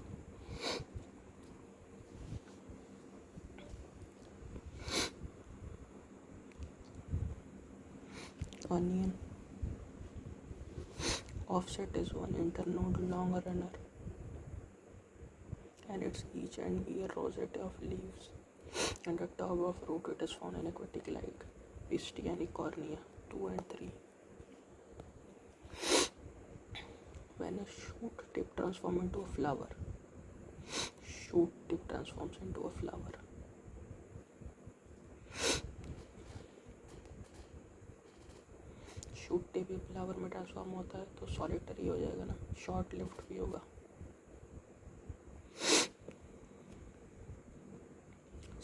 Onion. Offset is one internode long runner, and its each end bear rosette of leaves. And the top of root it is found in aquatic like Pistia and Cornea 2 and 3. When a shoot tip transforms into a flower, shoot tip भी flower में transform होता है तो solitary हो जाएगा ना, short lift भी होगा।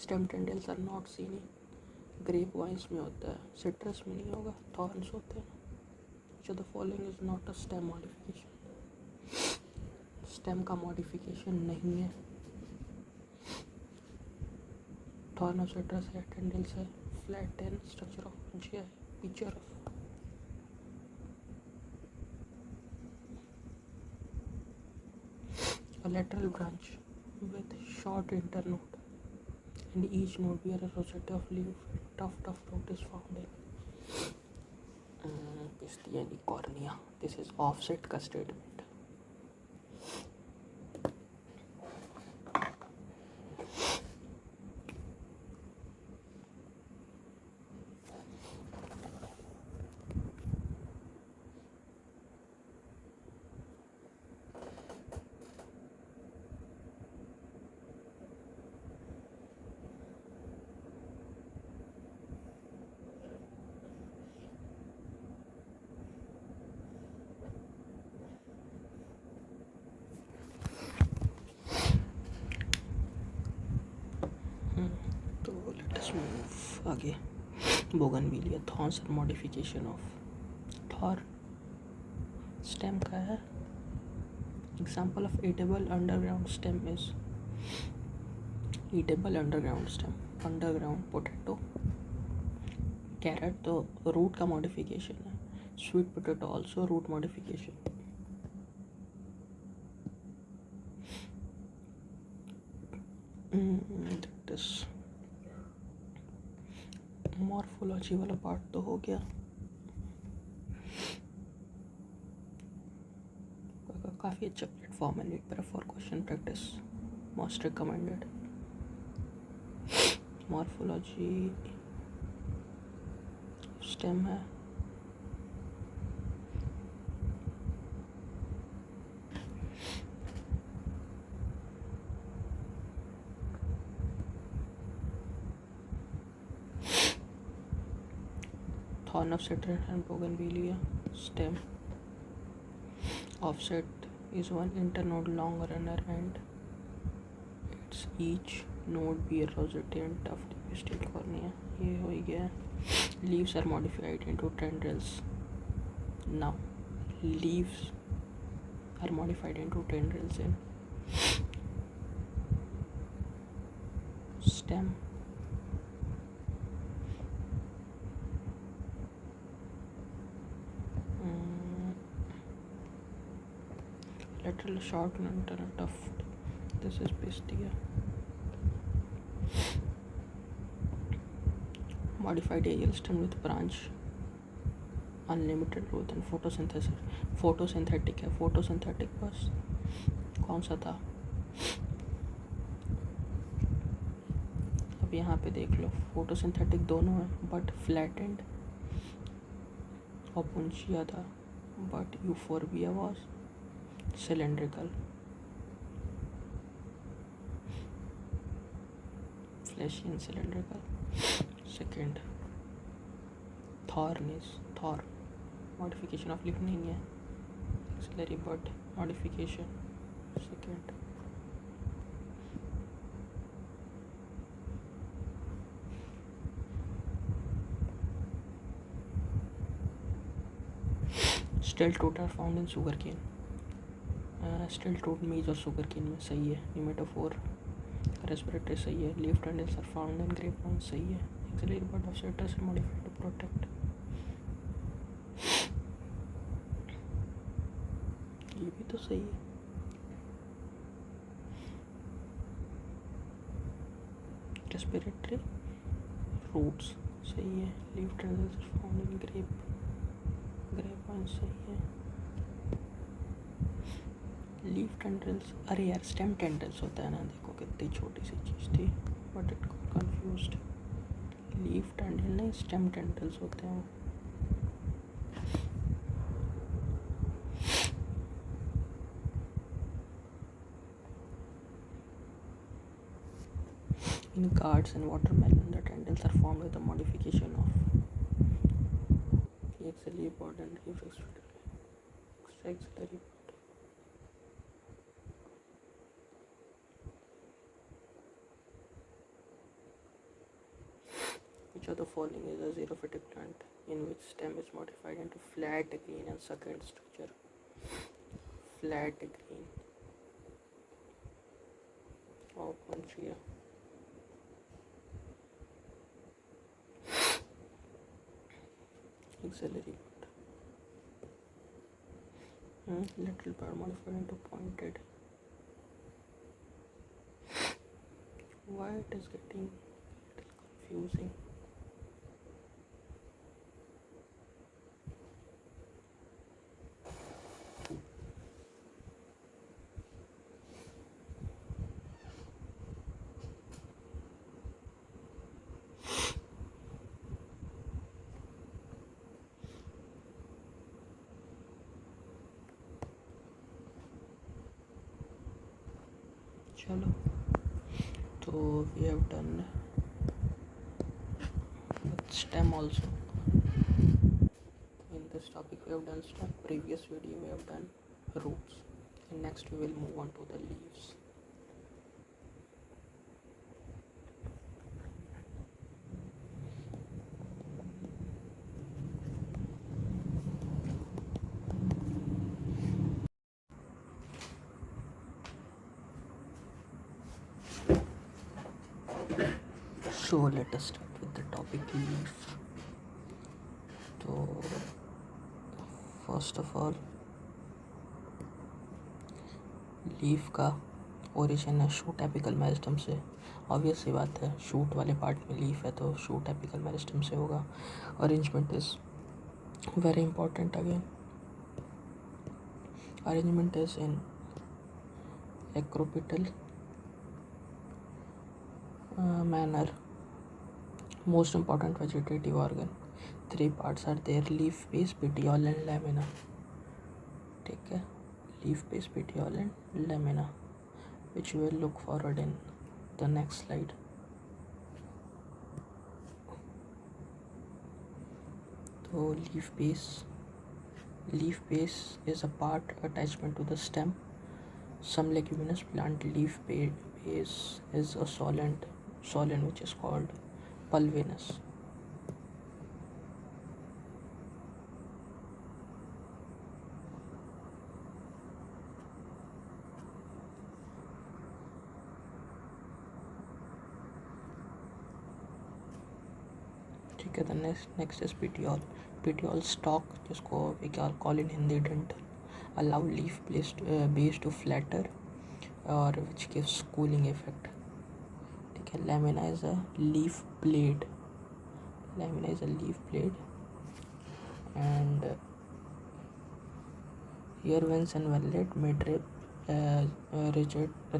Stem tendrils are not seen in grape vines में होता है, सिट्रस में नहीं होगा, थॉर्न्स होते हैं। जो the following is not a stem modification, stem का मॉडिफिकेशन नहीं है। थॉर्न ऑफ सिट्रस है, टेंडल्स है, flat and structure of branch है, picture of a lateral branch with short internode, and each node bear a rosette of leaf. Tuft of root is found in Pistia and Cornea. This is offset का statement. तो let us move आगे। Bougainvillea, thorns और modification of thorn stem का है। Example of edible underground stem is edible underground stem, underground potato, carrot तो root का modification है, sweet potato also root modification. That is morphology वाला part तो हो गया। काफ़ी अच्छा प्लेटफॉर्म है नीट पर for question practice, most recommended. Morphology stem है, thorn of citrus and bougainvillea stem. Offset is one internode long runner and its each node bear rosette and tuft pistil cornea. ये हो गया। Leaves are modified into tendrils Now leaves are modified into tendrils in stem, lateral short and lateral tuft. This is pistia. Modified aerial stem with branch, unlimited growth and photosynthetic है. Photosynthetic बस कौन सा था? अब यहाँ पे देख लो, photosynthetic दोनों है बट फ्लैट एंड ओपुंशिया था, but euphorbia was cylindrical. Flashy and cylindrical. Second Thor modification of leaf नहीं है, axillary bud modification. Second stilt root are found in sugarcane. stilt root मेज और sugarcane में सही है. Nematophore respiratory सही है. Leaf tendrils are found in grapevine सही है. Axillary bud of citrus modified to protect. ये भी तो सही है. Respiratory roots सही है. Leaf tendrils are found in grapevine सही है. लीफ टेंड्रिल्स, अरे यार स्टेम टेंड्रिल्स होता है ना, देखो कितनी छोटी सी चीज़ थी but it got confused. Leaf tendril नहीं, स्टेम टेंड्रिल्स होते हैं. In gourds and watermelon, the tendrils are formed with a modification of the axillary bud and leaf axillary bud. Which of the following is a xerophytic plant in which stem is modified into flat green and succulent structure? Flat green. Opuntia. Axillary bud. Lateral bud modified into pointed. Why it is getting confusing? चलो, तो we have done stem also. In this topic we have done stem. Previous video we have done roots, and next we will move on to the leaves. So let us start with the topic leaf. तो first of all leaf का origin है shoot apical meristem से. Obvious सी बात है, shoot वाले part में leaf है तो शूट एपिकल मेरिस्टम से होगा. Arrangement is very important. Again arrangement is in acropetal manner. Most important vegetative organ. 3 parts are there: leaf base, petiole and lamina. ठीक है, leaf base, petiole and lamina, which we will look forward in the next slide. So leaf base is a part attachment to the stem. Some leguminous plant leaf base is a solent which is called pulvinous. ठीक है। The next is petiole. Petiole stalk, जिसको we call in Hindi danthal, allow leaf base to flutter और which gives cooling effect. ठीक है। Lamina is a leaf blade. Lamina is a leaf blade and here veins and velvet may drip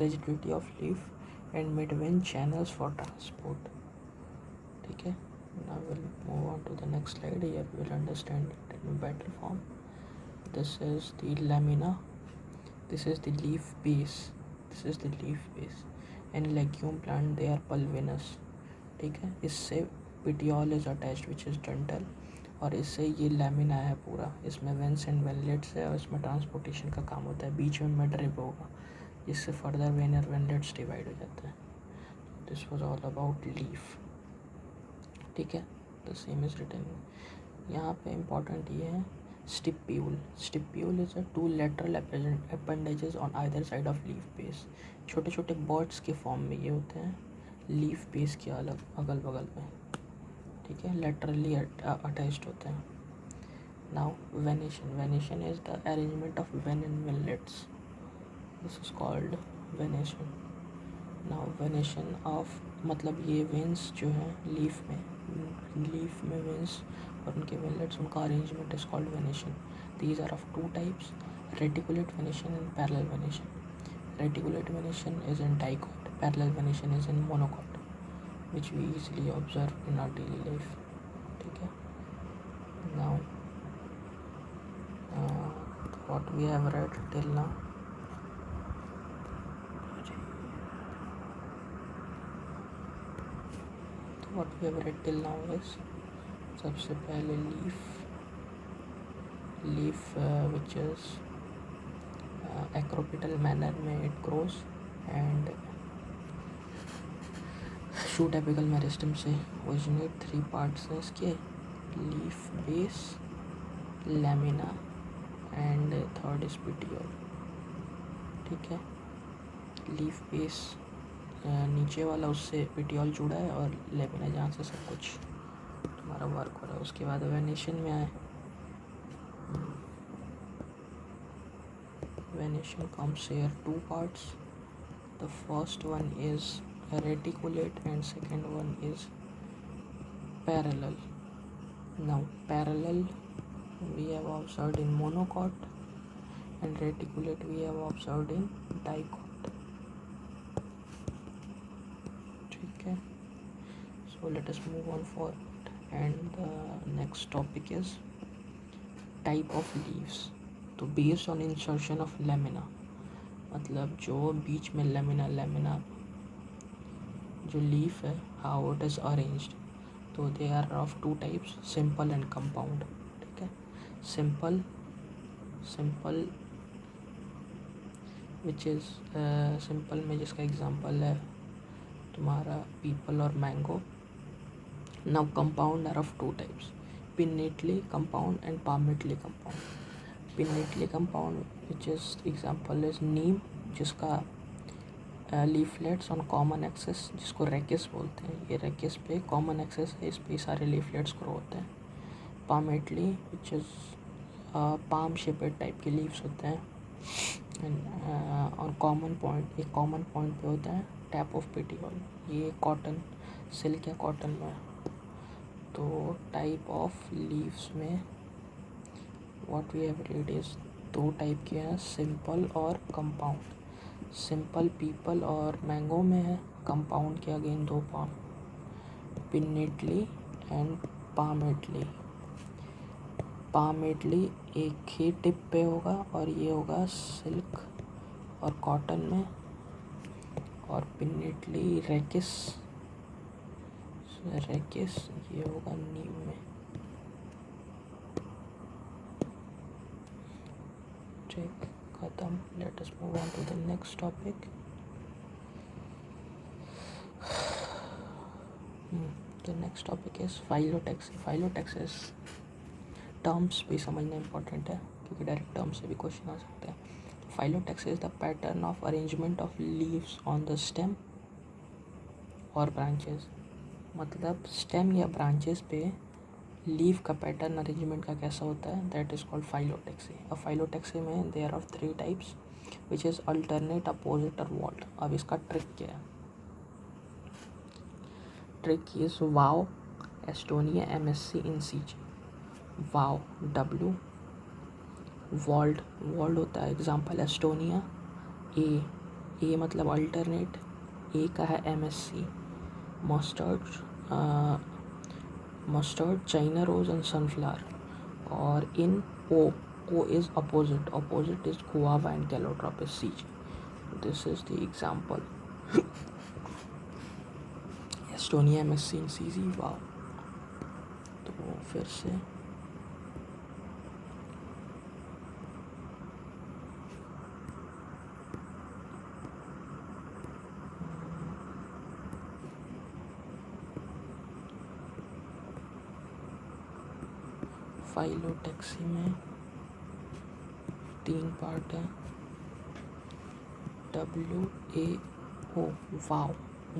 rigidity of leaf and mid vein channels for transport. ठीक है। Now we'll move on to the next slide. Here we will understand it in better form. This is the lamina. This is the leaf base. This is the leaf base. In legume plant they are pulvinous. ठीक है। इससे petiole is attached which is dental, और इससे ये lamina है पूरा, इसमें veins and veinlets है और इसमें ट्रांसपोर्टेशन का काम होता है। बीच में मिड रिब होगा जिससे फर्दर वेन और वेनलेट्स डिवाइड हो जाते हैं। This was all about leaf. ठीक है। The same is written. यहाँ पे इम्पॉर्टेंट ये है stipule. Stipule is a two lateral appendages on either side of leaf base. छोटे छोटे बर्ड्स के फॉर्म में ये होते हैं लीफ बेस के अगल बगल में। ठीक है। लेटरली अटैच्ड होते हैं। Now venation. Venation is the arrangement of when in veinlets. This is called venation. Now venation of मतलब ये वेन्स जो हैं लीफ में वेन्स और उनके वेनलेट्स, उनका arrangement is called venation. These are of two types, reticulate venation and parallel venation. Reticulate venation is in dicot, parallel venation is in monocot, which we easily observe in our daily life. ठीक है। Now what we have read till now, what we have read till now is सबसे पहले leaf which is acropetal manner में it grows and shoot apical meristem से originate. 3 parts हैं इसके, leaf base, lamina and third is petiole. ठीक है। Leaf base नीचे वाला, उससे पिटियोल जुड़ा है, और लैमिना जहाँ से सब कुछ तुम्हारा वर्क हो रहा है। उसके बाद वेनेशन में आए। Venation comes here 2 parts. The first one is reticulate and second one is parallel. Now parallel we have observed in monocot and reticulate we have observed in dicot. ठीक है। So let us move on forward and the next topic is type of leaves. तो based on insertion of lamina, मतलब जो बीच में lamina जो leaf है, how it is arranged, तो they are of 2 types, simple and compound. ठीक है। Simple which is simple में जिसका एग्जांपल है तुम्हारा पीपल और mango. Now compound are of 2 types, pinnately compound and palmately compound. Pinnately compound which is example is neem, जिसका leaflets on common axis, जिसको rachis बोलते हैं। ये रेकिस पे कॉमन एक्सेस है, इस पे सारे लीफलेट्स ग्रो होते हैं। Palmately which is palm shaped type के लीव्स होते हैं। और कॉमन पॉइंट, एक कॉमन पॉइंट पे होता है टैप ऑफ पिटियोल। ये कॉटन, सिल्क या कॉटन में। तो टाइप ऑफ लीव्स में what we have read is 2 type के हैं, सिंपल और कंपाउंड। सिंपल पीपल और मैंगो में है, कंपाउंड के again 2 form, pinnately and palmately. Palmately एक ही टिप पे होगा और ये होगा सिल्क और कॉटन में, और पिन्नेटली रेकिस ये होगा नीम में। ठीक, खत्म। Let us move on to the next topic. The next topic is phyllotaxy. Phyllotaxis terms भी समझना इंपॉर्टेंट है क्योंकि डायरेक्ट टर्म से भी क्वेश्चन आ सकते हैं। Phyllotaxy is the pattern of arrangement of leaves on the stem और ब्रांचेस। मतलब स्टेम या ब्रांचेस पे लीफ का पैटर्न अरेंजमेंट का कैसा होता है, दैट इज़ कॉल्ड फाइलोटेक्सी। अब फाइलोटेक्सी में there are 3 types which is alternate, opposite और वॉल्ट। अब इसका ट्रिक क्या है? Trick is wow, Estonia, MSC, in CG. Wow W, whorled होता है एग्जाम्पल एस्टोनिया, ए मतलब अल्टरनेट, ए का है MSC, mustard, China rose and sunflower. और in O is opposite is guava and calotropis CG. This is the example Estonia, MSC, in CG, वाव। तो फिर से फाइलोटेक्सी में 3 पार्ट है, WAO वाव,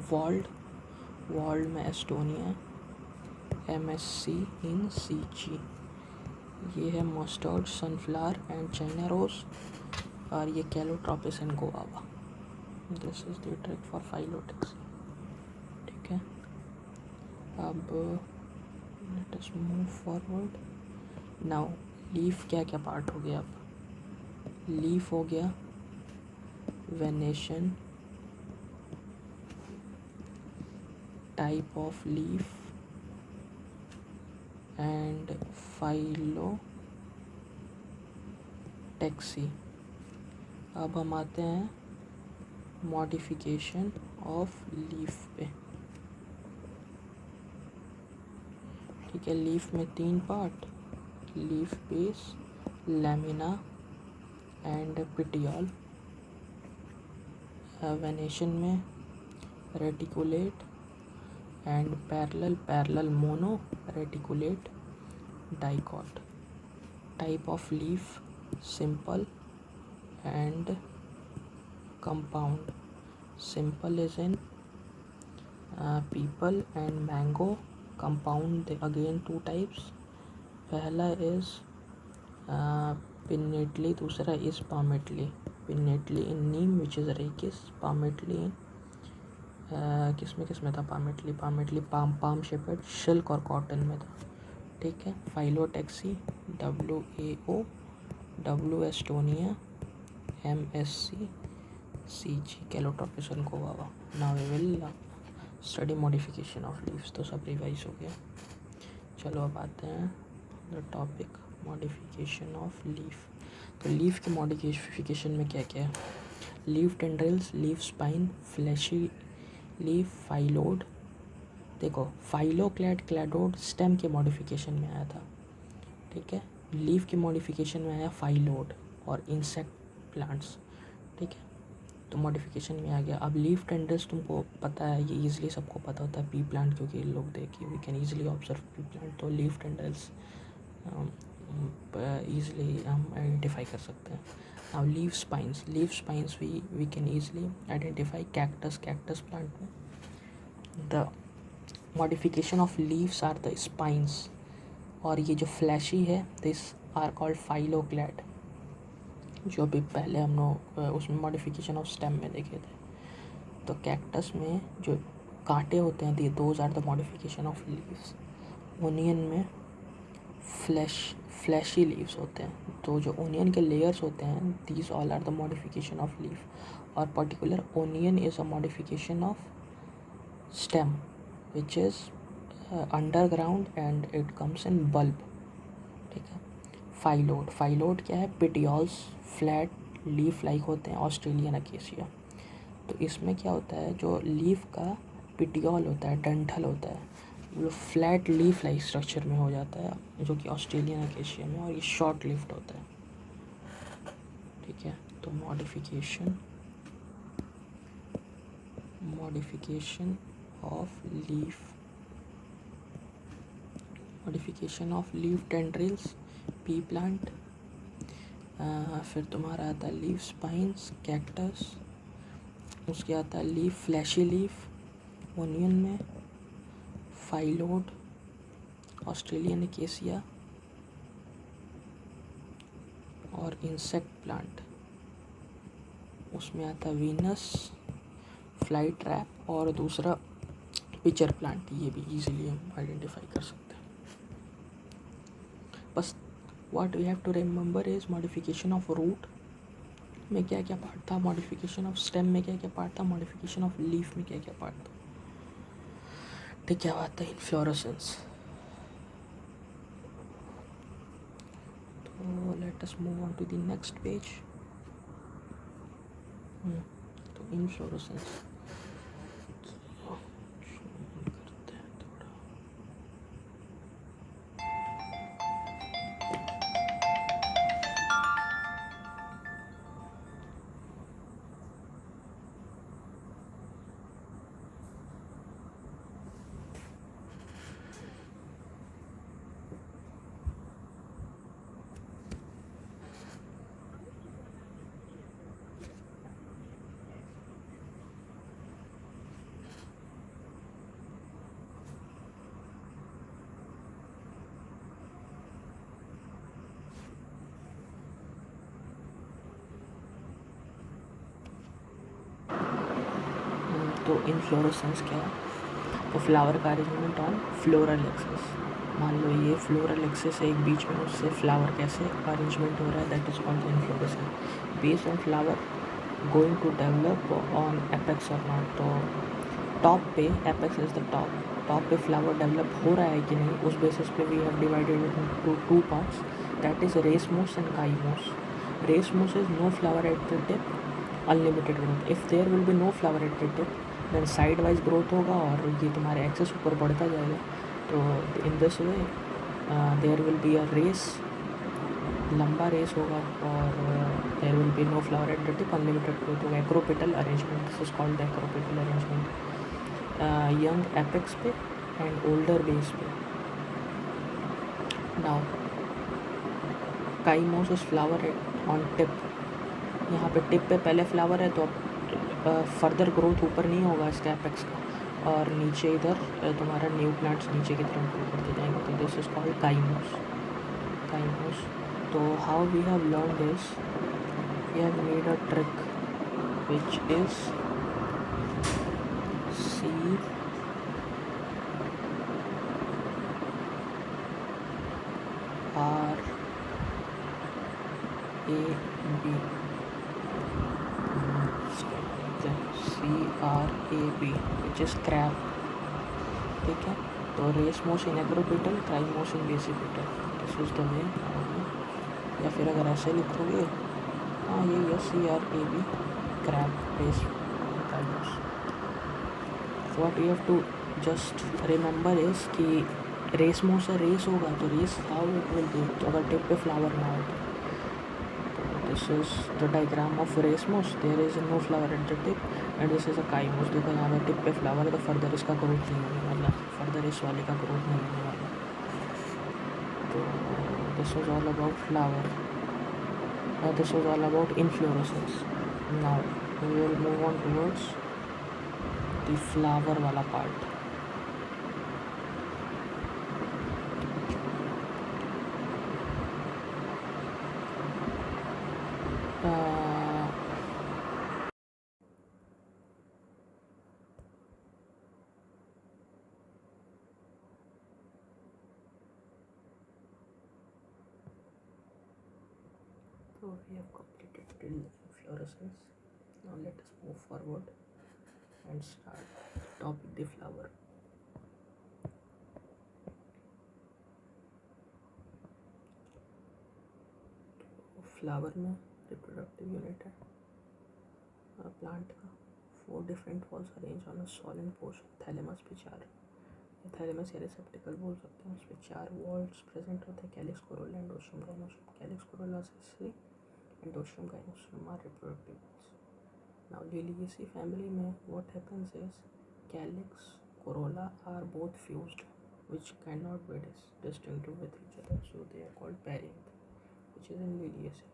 वर्ल्ड में एस्टोनिया, MSC इन CG, ये है mustard, sunflower and China rose, और ये calotropis and guava. This is the trick for phyllotaxy. ठीक है, अब let us move forward. Now leaf क्या क्या पार्ट हो गया? अब लीफ हो गया, venation, type of leaf and phyllotaxy. अब हम आते हैं मॉडिफिकेशन ऑफ लीफ पे। ठीक है, लीफ में 3 part, leaf base, lamina and petiole. Venation में reticulate and parallel mono reticulate dicot. Type of leaf simple and compound. Simple is in peepal and mango, compound again 2 types. पहला is pinnately, दूसरा is palmately. Pinnately in neem which is rachis, palmately in किस में था? Palmately palm shaped, silk और cotton में था। ठीक है, phyllotaxy WAO, W Estonia, MSC, CG calotropis and guava. Now we will study modification of leaves. तो सब रिवाइज हो गया। चलो अब आते हैं the topic modification of leaf. तो लीफ के मॉडिफिकेशन में क्या क्या है? Leaf tendrils, leaf spine, fleshy leaf, phyllode. देखो, फाइलोक्लैड, क्लैडोड स्टेम के मॉडिफिकेशन में आया था। ठीक है, लीफ की मॉडिफिकेशन में आया फाइलोड और इंसेक्ट प्लांट्स। ठीक है, तो मॉडिफिकेशन में आ गया। अब लीफ टेंडर्स तुमको पता है, ये इजीली सबको पता होता है, पी प्लांट, क्योंकि लोग देखिए we can easily observe pea plant. तो लीफ टेंडर्स ईजिली हम आइडेंटिफाई कर सकते हैं। Now leaf spines we can easily identify cactus plant में। The modification of leaves are the spines, और ये जो फ्लैशी है दिस आर कॉल्ड फाइलोक्लैड, जो भी पहले हम लोग उसमें मॉडिफिकेशन ऑफ स्टेम में देखे थे। तो कैक्टस में जो कांटे होते हैं, those are the modification of leaves. Onion में फ्लैशी लीव्स होते हैं। तो जो ओनियन के लेयर्स होते हैं, these all are the modification of leaf. और particular onion is a modification of stem which is underground and it comes in bulb. ठीक है, फाइलोड क्या है? पिटियोल्स फ्लैट लीफ लाइक होते हैं, ऑस्ट्रेलियन अकेसिया। तो इसमें क्या होता है, जो लीफ का पिटियोल होता है, डंठल होता है, वो फ्लैट लीफ लाइक स्ट्रक्चर में हो जाता है, जो कि ऑस्ट्रेलियन अकेशिया में, और ये शॉर्ट लिफ्ट होता है। ठीक है, तो modification of leaf tendrils, P plant. फिर तुम्हारा आता है लीफ स्पाइंस, कैक्टस। उसके आता है लीफ फ्लैशी लीफ ओनियन में, फाइलोड, ऑस्ट्रेलियन एकेसिया और इंसेक्ट प्लांट। उसमें आता वीनस, फ्लाई ट्रैप और दूसरा पिचर प्लांट। ये भी इजीली हम आइडेंटिफाई कर सकते हैं। बस what we have to remember is modification of root में क्या क्या पार्ट था, मॉडिफिकेशन ऑफ स्टेम में क्या क्या पार्ट था, मॉडिफिकेशन ऑफ लीफ में क्या क्या पार्ट था। ठीक, क्या बात है इन्फ्लोरेसेंस। तो let us move on to the next page. तो इन्फ्लोरेसेंस करते हैं थोड़ा। तो इन्फ्लोरेसेंस क्या है? तो फ्लावर का अरेंजमेंट ऑन फ्लोरल एक्सिस। मान लो ये फ्लोरल एक्सिस है एक बीच में, उससे फ्लावर कैसे अरेंजमेंट हो रहा है, that is called inflorescence. Based on flower going to develop on apex और नॉट। तो टॉप पे, apex is the top, top पे फ्लावर डेवलप हो रहा है कि नहीं, उस बेसिस पे we have divided it into two parts, that is racemose and cymose. Racemose is no flower at the tip, unlimited growth. If there will be no flower at the tip then side wise growth होगा और ये तुम्हारे axis ऊपर बढ़ता जाएगा। तो in this way there will be a race, लंबा race होगा और there will be no flower at the tip, unlimited growth होगा। Acropetal arrangement, this is called the acropetal arrangement. Young apex पे एंड ओल्डर बेस पे। Now cymose is flower at on tip, यहाँ पे tip पे पहले flower है तो further growth ऊपर नहीं होगा इसका एपेक्स का, और नीचे इधर तुम्हारा न्यू प्लांट्स नीचे की तरफ ग्रो करते जाएंगे। तो this is called cymose, cymose. तो how we have learn this, we have made a trick which is C R A B, CRAB which is crab. ठीक है, तो racemose in acropetal, cymose in basipetal, this is the way. या फिर अगर ऐसे लिखोगे, हाँ ये CRAB, crab, race, cymose. What you have to just remember is कि रेसमोस से रेस होगा तो race how it will be, तो अगर टिप पे फ्लावर ना हो तो this is the diagram of racemose, there is no flower at the tip and this is a cymose. देखो यहाँ पे टिप पे फ्लावर है तो फर्दर इसका ग्रोथ नहीं होने वाला, फर्दर इस वाले का ग्रोथ नहीं होने वाला। तो this was all about flower, this was all about inflorescence. Now we will move on towards the flower वाला part. So we have completed till inflorescence. Now let us move forward and start topic the flower. Flower में reproductive unit है plant का। 4 different walls arrange on a solid portion, thalamus पे 4, thalamus या रिसेप्टिकल बोल सकते हैं, उसमें 4 वॉल्स प्रेजेंट होते हैं, calyx corolla, androecium gynoecium. Calyx corolla से androecium gynoecium are reproductive whorls. Now liliaceae family में what happens is calyx corolla are both fused which cannot be distinguished with each other, so they are called pairing, which is in Liliaceae.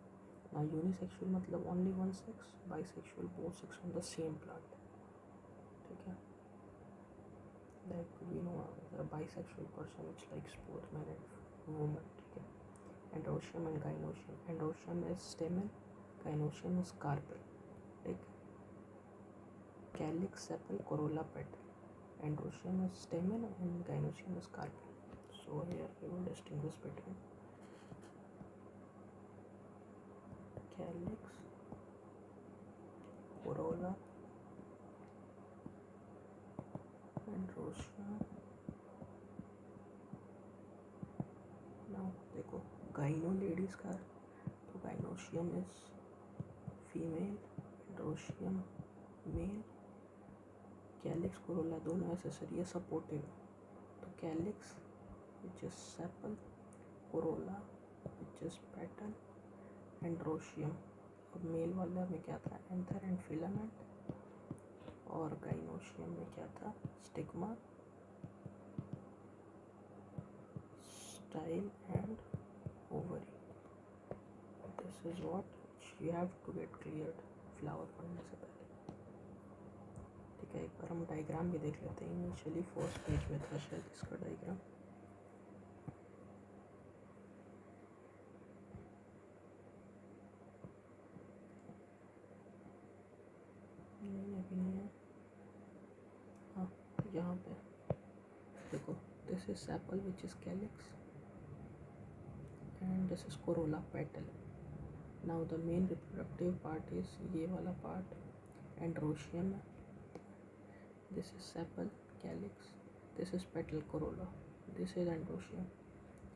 Now unisexual मतलब only one sex, bisexual both sex on the same plant. ठीक है, Like we know a bisexual person which likes both men and women. ठीक है. Androecium and gynoecium. Androecium is stamen, gynoecium is carpel. ठीक है. Calyx, sepal, corolla, petal. Androecium is stamen and gynoecium is carpel. So here we will distinguish between calyx, corolla, androecium. Now देखो gyno ladies का, तो gynoecium is female, androecium male, calyx corolla दोनों accessory है supportive. तो calyx which is sepal, corolla which is petal, androecium. अब male वाला में क्या था, एंथर एंड फिलामेंट, और गाइनोशियम में क्या था, stigma, style and ovary. This is what you have to get cleared flower पढ़ने से पहले. ठीक है, एक बार हम डायग्राम भी देख लेते हैं. इनिशियली फर्स्ट पेज में था शायद इसका डायग्राम. नहीं अभी नहीं है. हाँ यहाँ पे देखो, this is sepal which is calyx and this is corolla petal. Now the main reproductive part is ये वाला part, androecium. This is sepal, calyx, this is petal, corolla, this is androecium.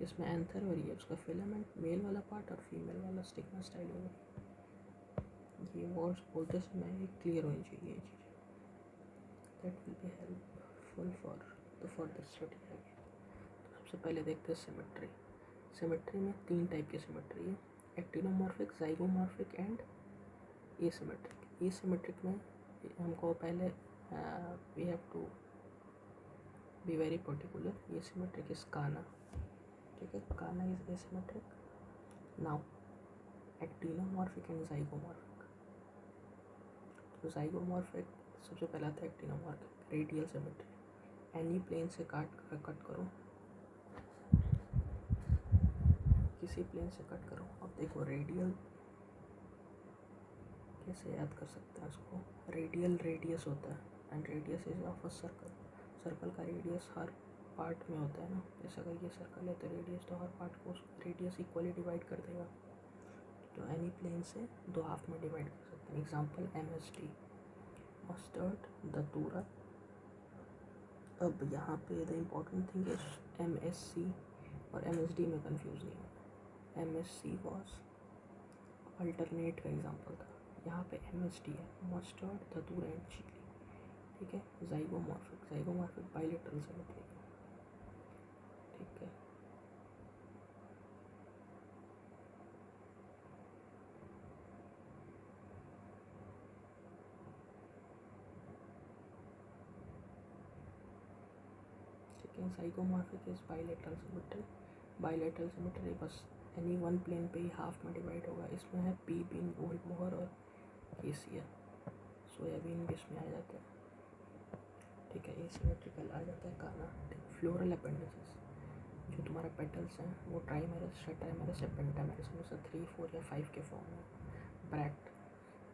इसमें एंथर और ये उसका filament, male वाला part, और female वाला stigma, style ovary. ये वर्ड्स बोलते समय क्लियर होनी चाहिए ये चीज़. That will be helpful for the further study आगे. तो सबसे पहले देखते हैं सिमेट्री. सिमेट्री में 3 टाइप की सिमेट्री है, actinomorphic, zygomorphic and asymmetric. Asymmetric में हमको पहले we have to be very particular. Asymmetric is canna. ठीक है, canna is asymmetric. Now actinomorphic and zygomorphic. तो जाइगोमॉर्फिक सबसे पहला था actinomorphic, radial symmetry. Any plane से कट करो, किसी प्लेन से कट करो. अब देखो रेडियल कैसे याद कर सकते हैं उसको. रेडियल रेडियस होता है and radius is of a circle. Circle का रेडियस हर पार्ट में होता है ना. जैसे अगर ये सर्कल है तो रेडियस तो हर पार्ट को रेडियस इक्वली डिवाइड कर देगा. तो एनी प्लेन से 2 हाफ में डिवाइड कर सकते हैं. Example MSD, mustard, दतूरा. अब यहाँ पे the important thing is MSC और MSD में कंफ्यूज नहीं होना. MSC वॉज अल्टरनेट का एग्जाम्पल था. यहाँ पे MSD है, मस्टर्ड, दतूरा एंड चिली. ठीक है. Zygomorphic, zygomorphic bilateral symmetry. ठीक है. Zygomorphic is bilateral symmetry. Bilateral symmetry बस एनी वन प्लेन पे ही हाफ में डिवाइड होगा. इसमें है पी बीन, गोल्ड मोहर और केसिया, सोयाबीन भी इसमें आ जाता है. ठीक है. ये सिमेट्रिकल आ जाता है काना. फ्लोरल अपेंडेजेस, जो तुम्हारा पेटल्स हैं वो ट्राइमेरस, टेट्रामेरस या पेंटामेरस में से 3, 4 या 5 के फॉर्म में. ब्रैक्ट,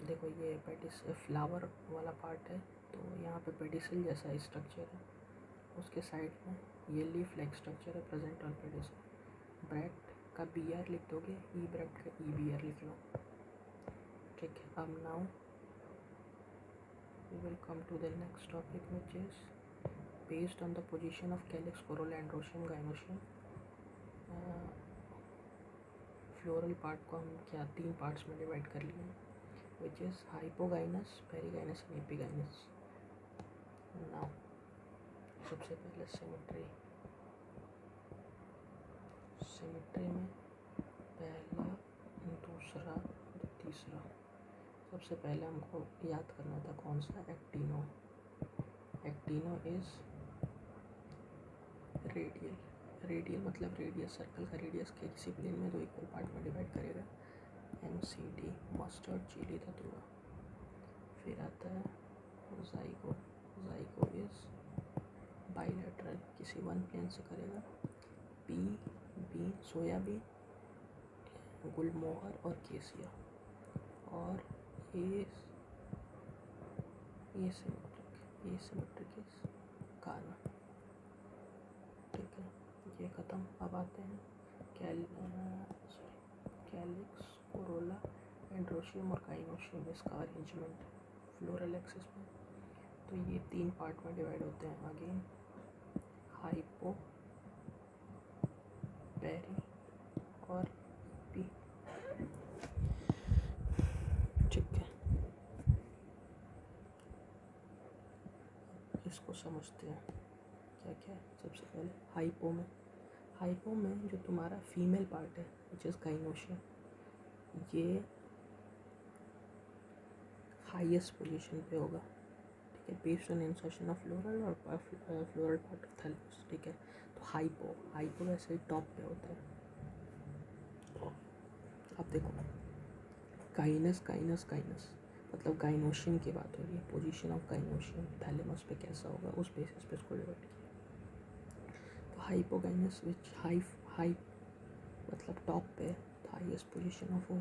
देखो ये पेटिस फ्लावर वाला पार्ट है, तो यहाँ पे पेडिसल जैसा स्ट्रक्चर है. उसके साइड में ये लीफ लाइक स्ट्रक्चर है प्रेजेंट ऑन पेडिसल. ब्रैक्ट का BR लिख दोगे, ई ब्रैक्ट का EBR लिख लो. ठीक है. अब now we will come to the next topic, which is based on the position of calyx, corolla, androecium, gynoecium. Floral part को हम क्या 3 पार्ट्स में डिवाइड कर लिए, which is hypogynous, perigynous and epigynous. Now सबसे पहले सिमेट्री में पहला, दूसरा, तीसरा. सबसे पहले हमको याद करना था कौन सा, actino. Actino is radial. Radial मतलब रेडियस, सर्कल का रेडियस के किसी प्लेन में 2 इक्वल पार्ट में डिवाइड करेगा. MCD, mustard, chilli, datura. फिर आता है जाइगो. जाइगो इज बाइलेटरल, किसी वन प्लेन से करेगा। पी बीन, सोयाबीन, गुलमोहर और केसिया। और ये सिमेट्रिक इज कार्बन। ठीक है, ये ख़त्म। अब आते हैं कैलिक्स, कोरोला, एंड्रोशियम और गाइनोशियम। इसका अरेंजमेंट फ्लोरल एक्सिस में, तो ये 3 पार्ट में डिवाइड होते हैं। अगेन हाइपो, पेरी और पी। ठीक है, इसको समझते हैं क्या क्या है। सबसे पहले हाइपो में जो तुम्हारा फीमेल पार्ट है विच इज़ गाइनोशियम, ये हाईएस्ट पोजीशन पे होगा। ठीक है, based on insertion of floral और फ्लोरल पार्ट ऑफ थैलेमस। ठीक है, तो हाइपो वैसे ही टॉप पे होता है। अब देखो काइनस मतलब गाइनोशियम की बात हो रही है। पोजीशन ऑफ गाइनोशियम थैलेमस पे कैसा होगा, उस बेसिस पे इसको डिवाइड किया। तो हाइपोगाइनस विच हाई मतलब टॉप पे, highest position of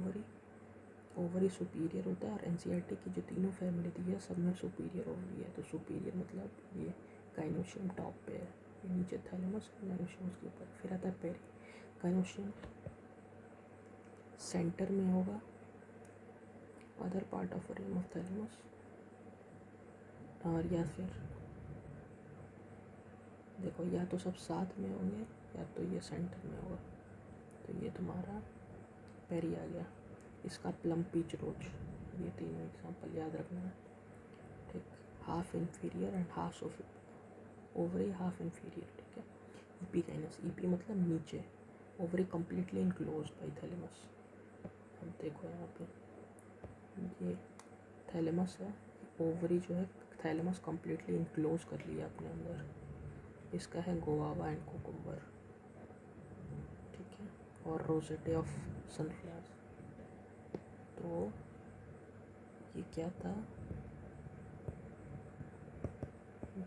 ovary superior होता है। और एनसीईआरटी की जो तीनों फैमिली दी है सब में सुपीरियर ओवरी है। तो सुपीरियर मतलब ये गाइनोशियम टॉप पे है, ये नीचे थैलेमस, गाइनोशियम उसके ऊपर। फिर आता है पेरी, गाइनोशियम सेंटर में होगा, other part of rim of thalamus. और या फिर देखो, या तो सब साथ में होंगे या तो ये सेंटर में होगा। तो ये तुम्हारा पेरी आ गया। इसका प्लम पीच रोज, ये तीनों एग्जांपल याद रखना है। ठीक, half inferior and half of ovary, half inferior. ठीक है, ईपी गाइनस, ईपी मतलब नीचे, ovary completely enclose by thalamus. अब देखो यहाँ पे ये थैलेमस है, ओवरी जो है थैलेमस कम्प्लीटली इनक्लोज कर लिया अपने अंदर। इसका है गोआवा एंड कोकुम्बर। ठीक है, और रोजेटे ऑफ सनफ्लावर्स। तो ये क्या था,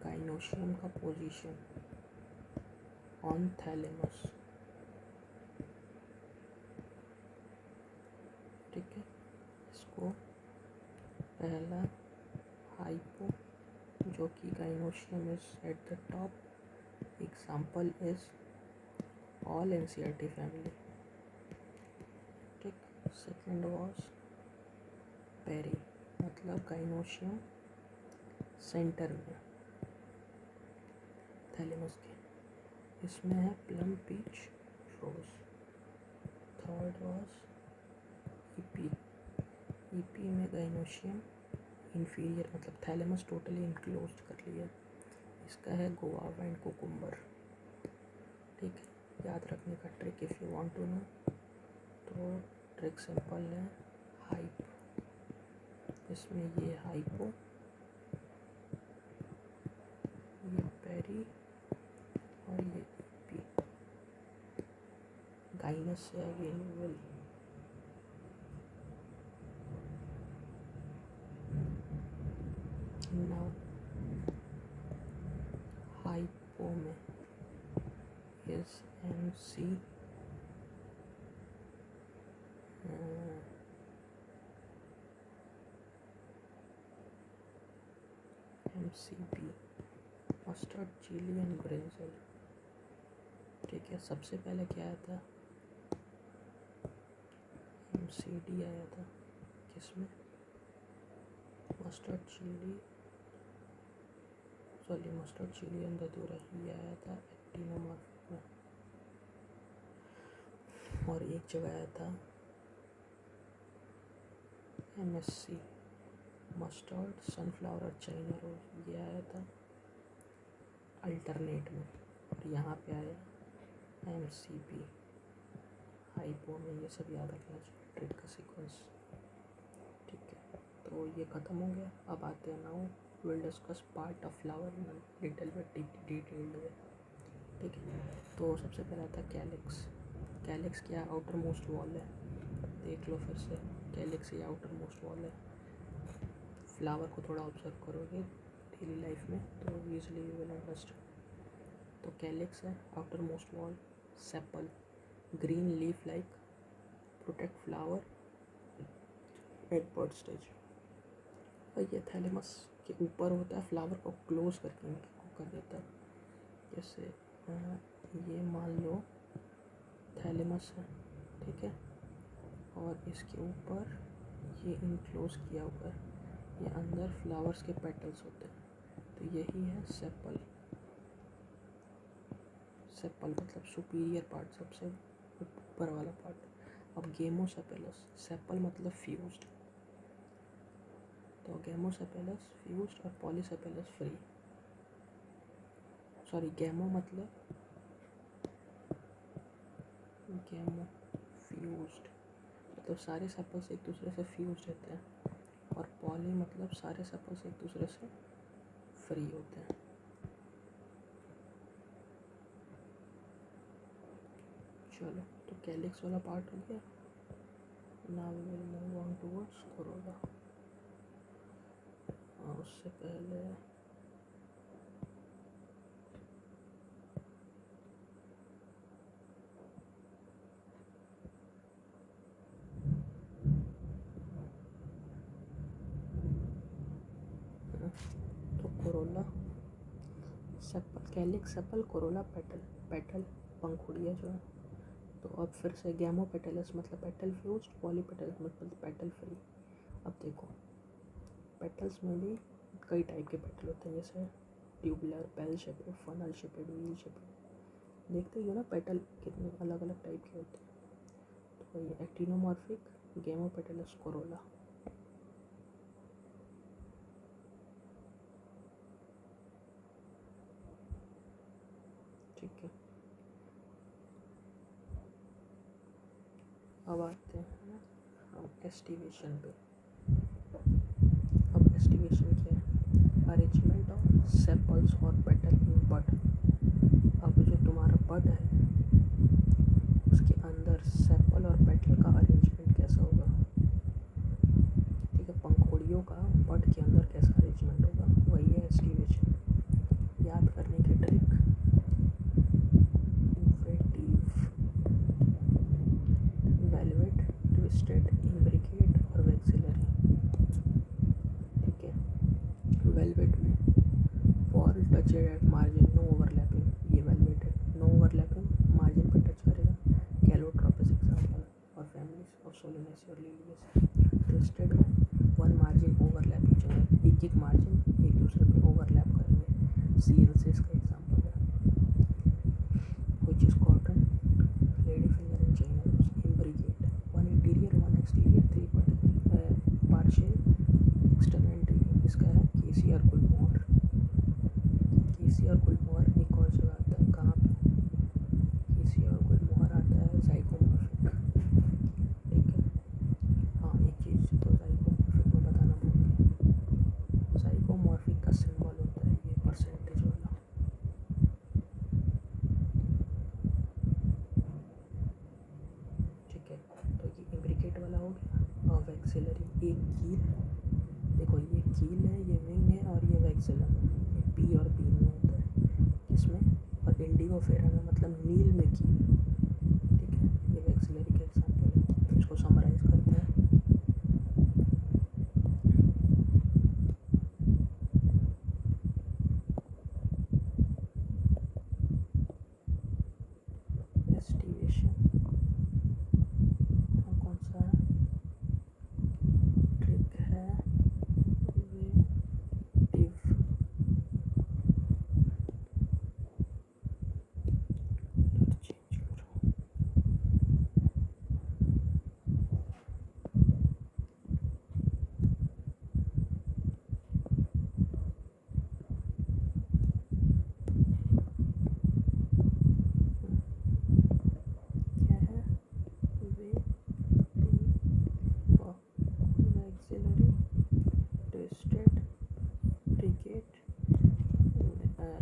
गाइनोशियम का पोजीशन ऑन थैलेमस। ठीक है, इसको पहला हाइपो, जो कि gynoecium is at the top, example is all NCERT family. ठीक, सेकेंड वॉज पेरी, मतलब गाइनोशियम सेंटर में थैलेमस के, इसमें है plum peach rose. Third was epi में गाइनोशियम इन्फीरियर, मतलब थैलेमस टोटली इनक्लोज कर लिया। इसका है गोआवा एंड कोकुम्बर। ठीक है, याद रखने का trick if you want to know, तो ट्रिक सिंपल है। हाइप, इसमें ये हाइपो, ये पेरी और ये ईपी। गाइनस से अगेन विल नाउ हाइपो में is MC MCB, mustard, chilli and brinjal. ठीक है, सबसे पहले क्या आया था, MCD आया था। किसमें, मस्टर्ड चिली एंड धतूरा, ये आया था एक्टिनोमॉर्फिक में। और एक जगह आया था MSC, मस्टर्ड, सनफ्लावर और चाइना रोज, ये आया था अल्टरनेट में। और यहाँ पे आया MCB हाइपो में। ये सब याद रखना चाहिए, ट्रिक का सीक्वेंस। ठीक है, तो ये ख़त्म हो गया। अब आते हैं now will discuss part of flower in little bit detailed way. ठीक है, तो सबसे पहला था कैलिक्स। कैलिक्स क्या, आउटर मोस्ट वॉल है। देख लो फिर से, कैलिक्स ये आउटर मोस्ट वॉल है। फ्लावर को थोड़ा ऑब्जर्व करोगे डेली लाइफ में तो ईजिली यू विल अंडरस्टैंड। तो कैलिक्स है outer most wall, sepal green leaf like protect flower at bud stage. और ये थैलेमस के ऊपर होता है, फ्लावर को क्लोज करके इनको कर देता है। जैसे ये मान लो थैलेमस है, ठीक है, और इसके ऊपर ये इनक्लोज किया हुआ है, ये अंदर फ्लावर्स के पेटल्स होते हैं, तो यही है सेपल। सेपल मतलब सुपीरियर पार्ट, सबसे ऊपर वाला पार्ट। अब गेमोसेपेलस, सेपल मतलब फ्यूज्ड, तो गेमोसेपेलस फ्यूज्ड और पॉलीसेपेलस फ्री। सॉरी, गेमो मतलब गेमो फ्यूज्ड मतलब सारे सेपल्स एक दूसरे से फ्यूज रहते हैं, और पॉली मतलब सारे सेपल्स एक दूसरे से फ्री होते हैं। चलो, तो कैलिक्स वाला पार्ट हो गया। Now we will move on towards corolla. उससे पहले तो corolla, sepal, calyx, sepal, corolla, petal, petal पंखुड़ियाँ जो है। तो अब फिर से गैमो पेटलस मतलब पेटल फ्यूज्ड, पॉली पेटल्स मतलब पेटल फ्री। अब देखो, पेटल्स में भी कई टाइप के पेटल होते हैं, जैसे tubular, bell shaped, funnel shaped, wheel shaped. देखते ही हो ना पेटल कितने अलग अलग टाइप के होते हैं। तो ये एक्टिनोमॉर्फिक, गैमो पेटलस, कोरोला। ठीक है, अब आते हैं हम एस्टिवेशन पे। अब एस्टिवेशन क्या है? अरेंजमेंट ऑफ सेपल्स और पेटल इन बड। अब जो तुम्हारा बड है उसके अंदर सेपल और पेटल का अरेंजमेंट कैसा होगा? ठीक है, पंखुड़ियों का बड के अंदर कैसा अरेंजमेंट होगा, वही है एस्टिवेशन। याद करने की ट्रिक, वेलवेट, ट्विस्टेड, इम्ब्रिकेट और वैक्सिलरी। ठीक है, वेलवेट में wall touched at margin, no overlapping, ये वेलवेट है, नो ओवरलैपिंग, मार्जिन पे टच करेगा, कैलोट्रोपिस एग्जाम्पल, और फैमिलीज ऑफ सोलेनेसी और लिलियस। ट्विस्टेड में one margin overlap each other, एक एक मार्जिन एक दूसरे पे ओवरलैप करेंगे, सीएल से इसका एग्जाम्पल है। Which is cotton, lady finger and China rose. Imbricate, one interior one exterior, three partial external interior, इसका है केसी और गुलमोहर। केसी और गुलमोहर एक और जगह आता है, कहाँ पे? केसी और गुलमोहर आता है ज़ाइगोमॉर्फिक। ठीक है, हाँ एक चीज़ तो ज़ाइगोमॉर्फिक में बताना भूल गया, ज़ाइगोमॉर्फिक का सिंबल होता है ये परसेंटेज वाला। ठीक है, तो ये इम्ब्रिकेट वाला हो गया। और वैक्सिलरी, एक कील, देखो ये कील है, ये विंग है, और ये वैक्सिलम है, ये पी और बी में होता है, किसमें? और इंडिगो फेरा में मतलब नील में कील। ठीक है, ये वैक्सिलरी का एग्जाम्पल है। इसको समराइज करते हैं। एस्टिवेशन कौन सा है? ट्रिक है वेटिव, चेंज करो। क्या है? Vexillary, twisted, imbricate,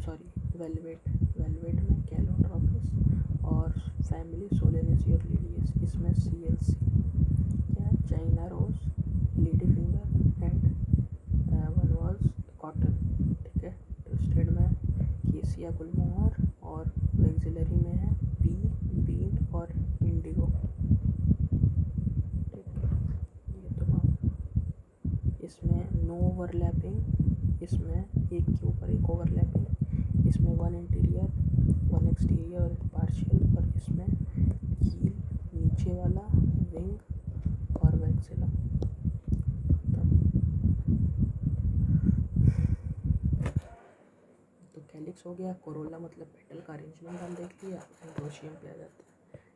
sorry valvate, valvate में कैलोट्रोपिस और फैमिली सोलेनेसी और लिलियस, इसमें सीएलसी। क्या? China rose, lady finger and one was cotton. ठीक है, ट्विस्टेड में केसिया गुलमोहर ओवरलैपिंग, इसमें एक के ऊपर एक ओवरलैपिंग, इसमें वन इंटीरियर वन एक्सटीरियर और पार्शियल, और इसमें कील नीचे वाला, विंग और वैक्सिला। तो कैलिक्स हो गया, कोरोला मतलब पेटल का अरेंजमेंट हम देख लिया। एंड्रोशियम पे आ जाता है।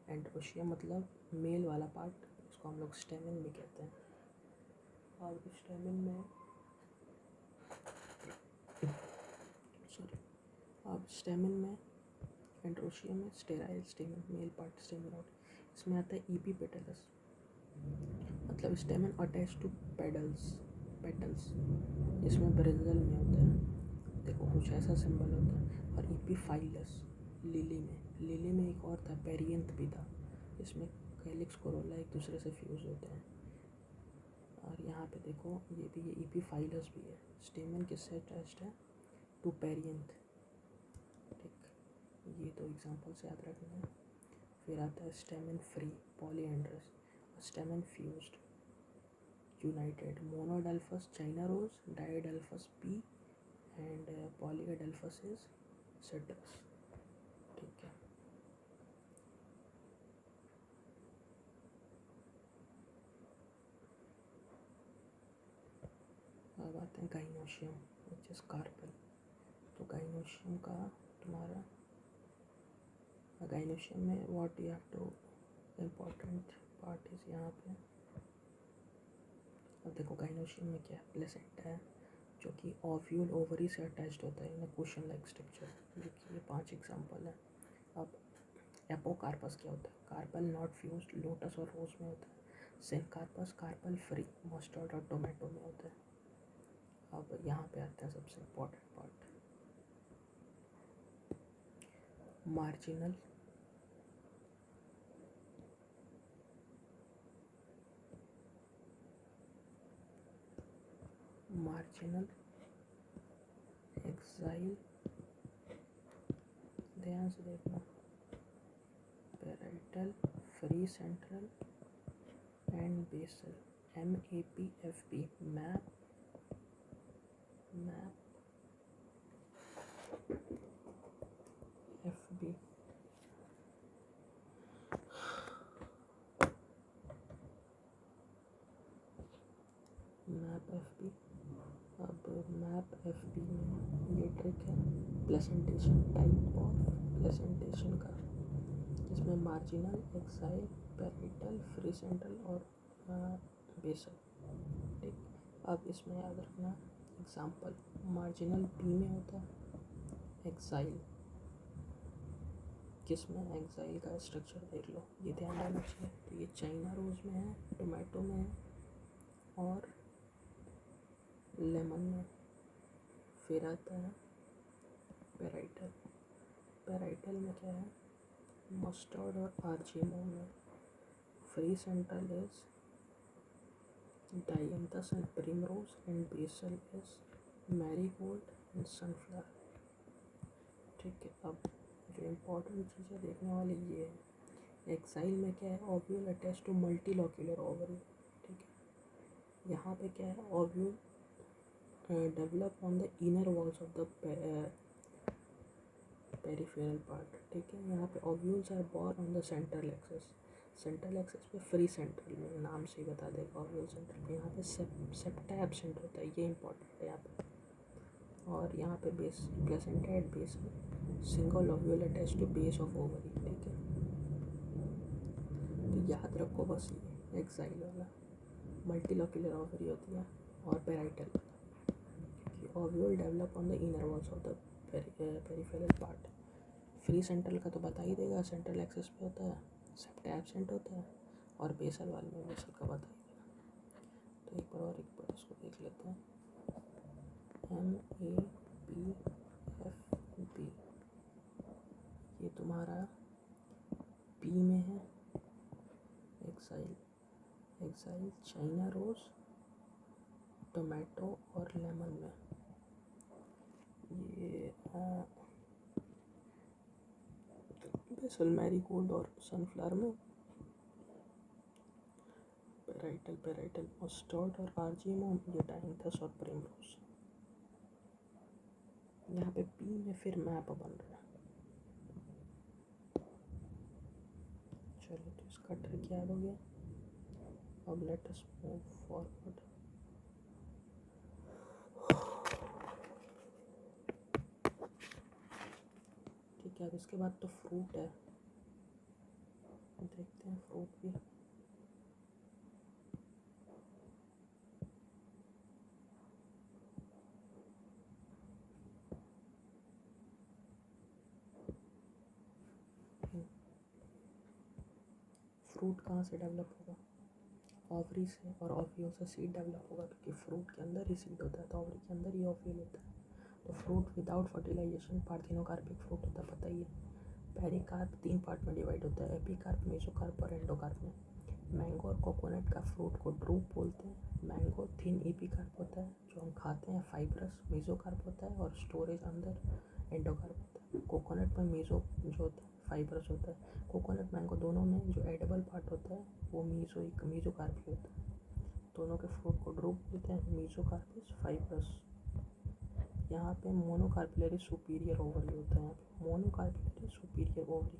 एंड्रोशियम मतलब मेल वाला पार्ट, उसको हम लोग स्टेमन भी कहते हैं। और स्टेमन में अब स्टेमन में एंड्रोशियम में स्टेराइल स्टेमन, मेल पार्ट स्टेमन आउट। इसमें आता है ईपी पेटलस, मतलब स्टेमन अटैच टू पेटल्स। इसमें ब्रिंजल में होता है, देखो कुछ ऐसा सिंबल होता है। और ईपी फाइलस लिली में एक और था, पेरियंथ भी था। इसमें कैलिक्स कोरोला एक दूसरे से फ्यूज होते हैं। और यहाँ पे देखो ये भी, ये ईपी फाइलस भी है। स्टेमन किससे अटैच्ड है? To perianth. ठीक, ये दो एग्जांपल्स याद रखना है। फिर आता है stamen free polyandrous, stamen fused united, monadelphous China rose, diadelphous pea and polyadelphous is citrus. ठीक है, अब आते हैं गाइनोशियम विच इज कार्पल। तो गाइनोशियम का तुम्हारा गाइनोशियम में what you have to important part is यहाँ पे। अब देखो गाइनोशियम में क्या है, प्लेसेंटा है जो कि ओव्यूल ओवरी से अटैच्ड होता है इन कुशन लाइक स्ट्रक्चर। देखिए ये 5 एग्जांपल है। अब एपोकार्पस क्या होता है? कार्पल नॉट फ्यूज्ड, लोटस और रोज में होता है। सिनकार्पस कार्पल फ्री, मस्टर्ड और टोमेटो में होता है। अब यहाँ पे आता है सबसे इम्पोर्टेंट पार्ट, मार्जिनल एक्साइल, ध्यान से देखना, parietal, free central and basal, MAPFB, map FB। Map FB। अब मैप FB में ये ट्रिक है प्लेसेंटेशन, टाइप ऑफ प्लेसेंटेशन का, जिसमें marginal, axile, parietal, free central और बेसल। ठीक, अब इसमें याद रखना एग्जाम्पल, मार्जिनल बी में होता है, एक्साइल किसमें, एक्साइल का स्ट्रक्चर देख लो, ये ध्यान रखना चाहिए। तो ये चाइना रोज में है, टोमेटो में है और लेमन में। फिर आता है पैराइटल में क्या है, मस्टर्ड और आर्जिनो में। Free central is dianthus and primrose and basal is marigold and sunflower. ठीक है, अब जो इम्पोर्टेंट चीज़ें देखने वाली ये है, एक्साइल में क्या है, ovule attach to multilocular ovary. ठीक है, यहाँ पे क्या है, ovule develop on the inner walls of the peripheral part. ठीक है, यहाँ पे ovules are borne on the central axis पे, फ्री सेंट्रल में, नाम से ही बता देगा ओव्यूल सेंट्रल पे। यहाँ पे सेप्टा एब्सेंट होता है, ये इंपॉर्टेंट है यहाँ पे। और यहाँ पे बेस प्लेसेंटा एट बेस में, single ovule attach to base of ovary. ठीक है, तो याद रखो बस ये एक्साइल वाला, मल्टीलोक्यूलर ओवरी होती है, और पेराइटल वाला, क्योंकि ovule develop on the inner walls of the peripheral part. Free central का तो बता ही देगा, सेंट्रल एक्सिस पे होता है, सेप्टा एब्सेंट होता है, और बेसल वाले में बेसल का बता ही देगा। तो एक बार इसको देख लेते हैं, MAPFB, ये तुम्हारा पी में है, एक्साइल चाइना रोज, टोमेटो और लेमन में। ये बेसल मैरीगोल्ड और सनफ्लावर में। पेराइटल, पेराइटल मस्टर्ड और आर्जिमोम, ये डाइंथस और प्रिमरोज। यहाँ पे पी में फिर मैप बन रहा है। चलो तो इसका ट्रिक क्या हो गया। अब लेट अस मूव फॉरवर्ड। ठीक है, अब इसके बाद तो फ्रूट है, देखते हैं फ्रूट भी। फ्रूट कहाँ से डेवलप होगा, ओवरी से, और ओव्यूल से सीड डेवलप होगा, क्योंकि फ्रूट के अंदर ही सीड होता है, तो ओवरी के अंदर ही ओव्यूल होता है। तो fruit without fertilisation parthenocarpic fruit होता है, पता ही है। पेरिकार्प 3 पार्ट में डिवाइड होता है, एपिकार्प, मेसोकार्प और एंडोकार्प में। मैंगो और कोकोनट का फ्रूट को ड्रूप बोलते हैं। मैंगो थिन एपिकार्प होता है जो हम खाते हैं, फाइब्रस मेसोकार्प होता है, और स्टोरेज अंदर एंडोकार्प होता है। कोकोनट में मेसो जो होता है फाइब्रस होता है। कोकोनट मैंगो दोनों में जो एडिबल पार्ट होता है वो मेसोकार्प ही होता है। दोनों के फ्रूट को ड्रूप बोलते हैं, मेसोकार्पस फाइब्रस। यहाँ पे मोनोकार्पिलरी सुपीरियर ओवरी होता है, यहाँ पे मोनोकार्पिलरी सुपीरियर ओवरी।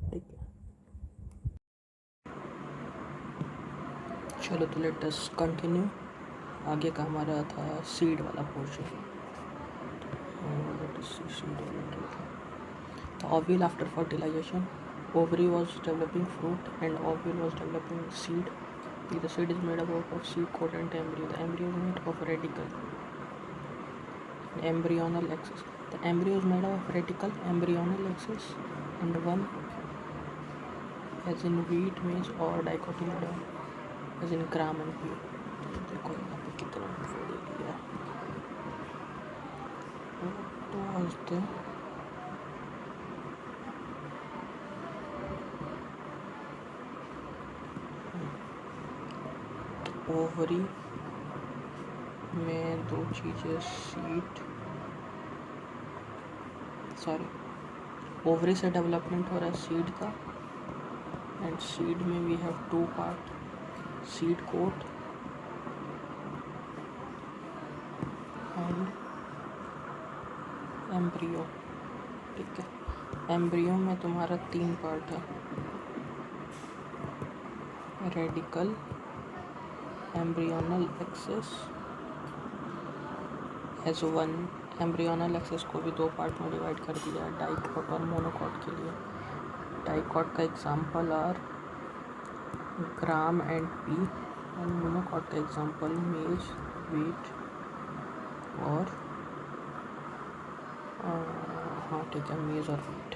ठीक है, चलो तो लेट अस कंटिन्यू। आगे का हमारा था सीड वाला portion. The ovule after fertilization, ovary was developing fruit and ovule was developing seed. The seed is made up of seed coat and embryo. The embryo is made of radicle, embryonal axis. The embryo is made of radicle, embryonal axis, and one as in wheat, maize or dicotyledon as in gram and pea. देखो यहाँ पे कितना info दे दिया है। तो आज ovary में 2 चीज़ें, ओवरी से डेवलपमेंट हो रहा है सीड का, एंड सीड में we have 2 part, seed coat and embryo. ठीक है, एम्ब्रियो में तुम्हारा 3 पार्ट है, radicle, embryonal axis as one. Embryonal axis को भी 2 पार्ट में डिवाइड कर दिया है, डाइकॉट और मोनोकॉट के लिए। डाइकॉट का example are gram and pea, and monocot का एग्जांपल मेज, व्हीट और हाँ ठीक है, मेज और व्हीट।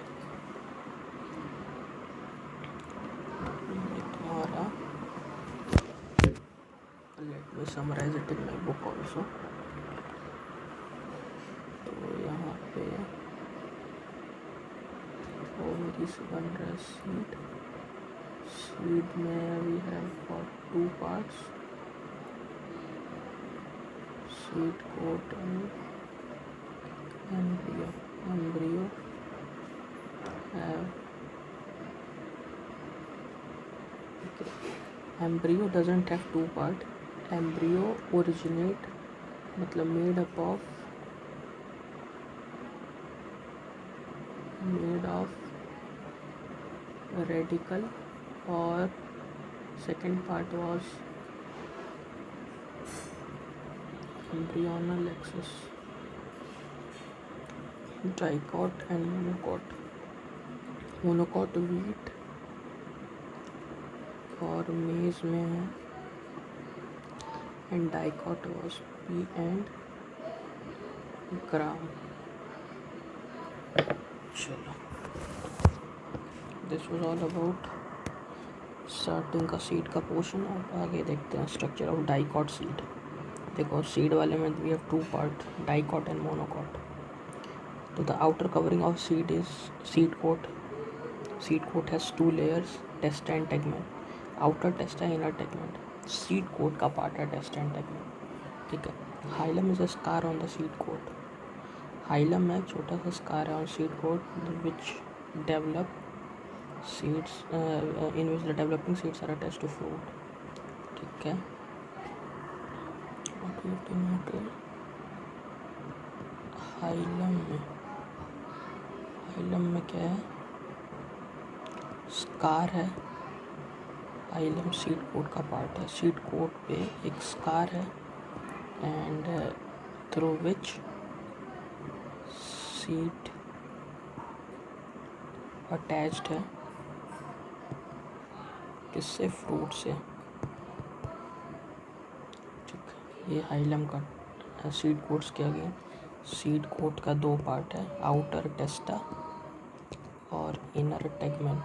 तुम्हारा let me summarise it in my book also. तो यहाँ पे ओवरी से बन रहा है सीड। सीड में we have got 2 parts, seed coat and embryo. Embryo embryo doesn't have 2 part. Embryo originate मतलब मेड ऑफ रेडिकल, और second part was embryonal axis, dicot and monocot. Monocot wheat और maize में है, and dicot was pea and gram. चलो, this was all about starting का seed का portion. अब आगे देखते हैं स्ट्रक्चर ऑफ डाइकॉट सीड। देखो सीड वाले में we have 2 part, dicot and monocot. तो the outer covering of seed is seed coat. Seed coat has 2 layers, testa and tegmen. Outer testa, inner tegmen. Seed coat का part है टेस्टा and tegmen. ठीक है, hilum is a scar on the seed coat. Hilum में छोटा सा scar है on seed coat which develop seeds in which the developing seeds are attached to fruit. ठीक है, हाइलम में क्या है, स्कार है। हाइलम सीड कोट का पार्ट है। सीड कोट पे एक स्कार है and through which seed attached है, किससे, फ्रूट से। ठीक है, ये हाइलम का सीड कोट्स के आगे सीड कोट का दो पार्ट है, आउटर टेस्टा और इनर टेगमेन।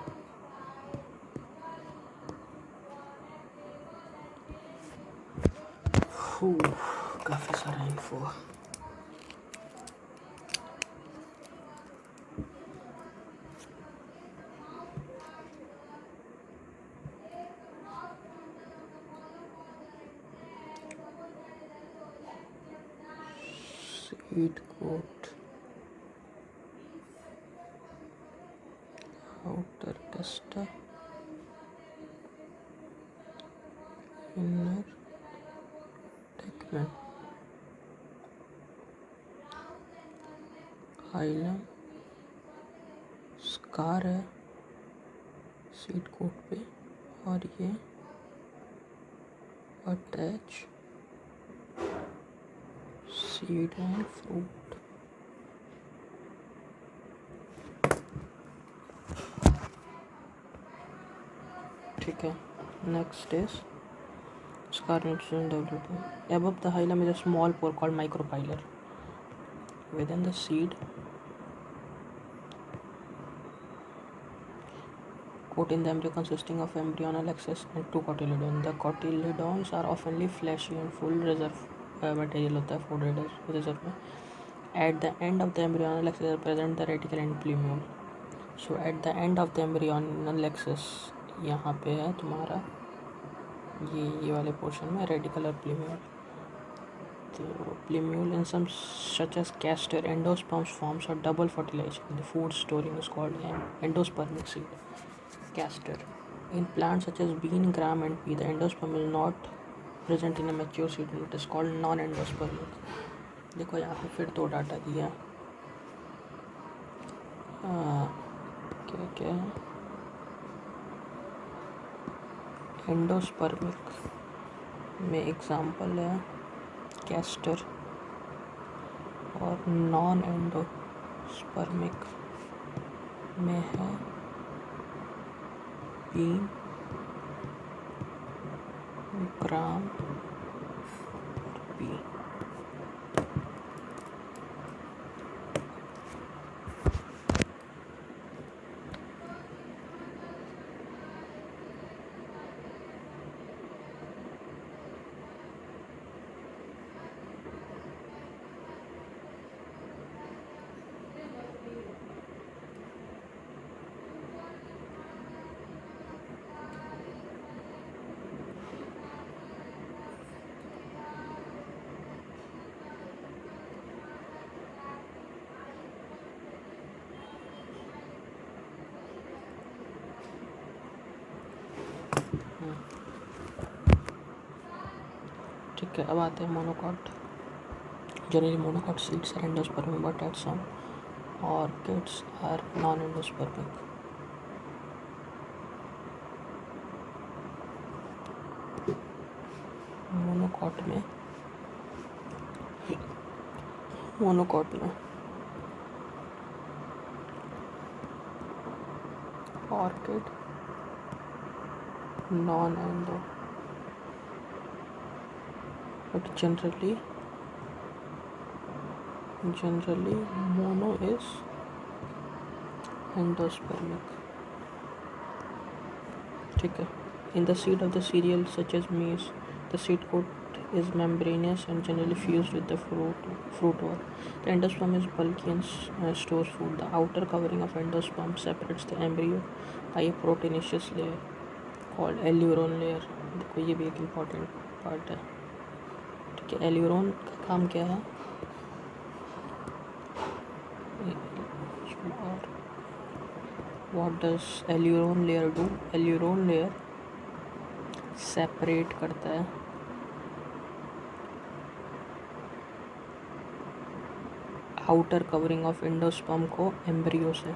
काफ़ी सारा info. Seed coat, outer testa, inner tegmen. Hilum scar है सीड कोट पे और ये अटैच सीड एंड फ्रूट। ठीक है, next is scar nutrition development. Above the hilum is a small pore called micropylar. Within the seed coat in the embryo consisting of embryonal axis and two cotyledons. The cotyledons are oftenly fleshy and full reserve material होता है food reserve में. At the end of the embryonal axis are present the radicle and plumule. So at the end of the embryonal axis यहाँ पे है तुम्हारा ये वाले portion में रेडिकल और प्लीम्यूल। तो प्लीम्यूल in some such as castor endosperms forms a double fertilization. The food storing is called endospermic seed. Castor. In plants such as bean, gram and pea, the endosperm is not present in a mature seed and it is called non-endospermic. देखो यहाँ पे फिर दो data दिया क्या क्या है, endospermic में एग्जाम्पल है कैस्टर और नॉन एंडोस्पर्मिक में है बीन, ग्राम और पी। ठीक है, अब आते हैं monocot. Generally monocot seeds are endospermic but at some orchids are non endospermic. Monocot में orchid non endo but generally mono is endospermic. ठीक है, in the seed of the cereal such as maize, the seed coat is membranous and generally fused with the fruit wall. The endosperm is bulky and stores food. The outer covering of endosperm separates the embryo by a proteinaceous layer called aleuron layer. देखो ये भी एक important part है। ठीक है, aleurone का काम क्या है, what does aleuron layer do? Aleuron layer separate करता है आउटर कवरिंग ऑफ एंडोस्पर्म को एम्ब्रियो से।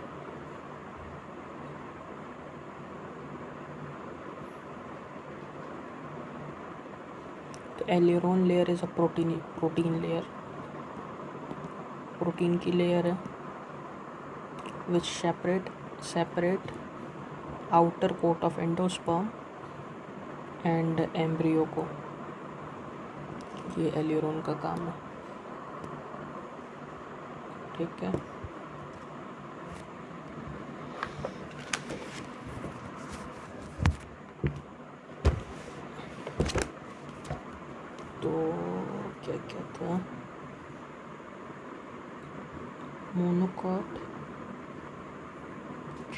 तो aleurone layer is a protein layer, protein की लेयर है which separate outer coat of endosperm and embryo को। ये एलियरोन का काम है, ठीक है। तो क्या क्या था, monocot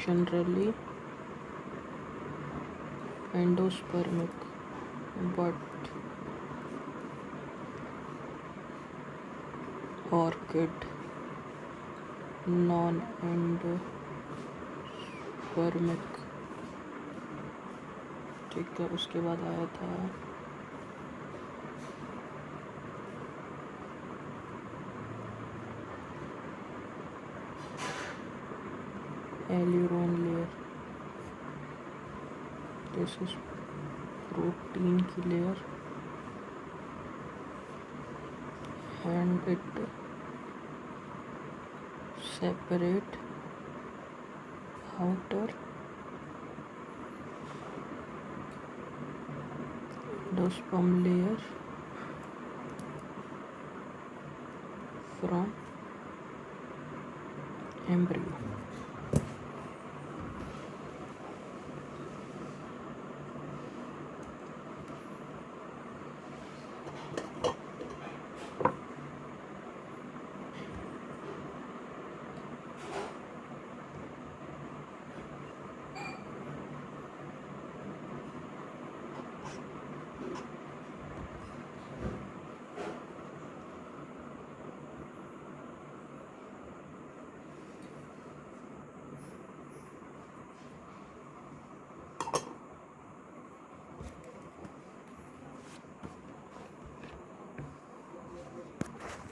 generally endospermic but orchid non endospermic, ठीक है। उसके बाद आया था aleurone layer, this is protein की layer and it separate outer endosperm layer from embryo.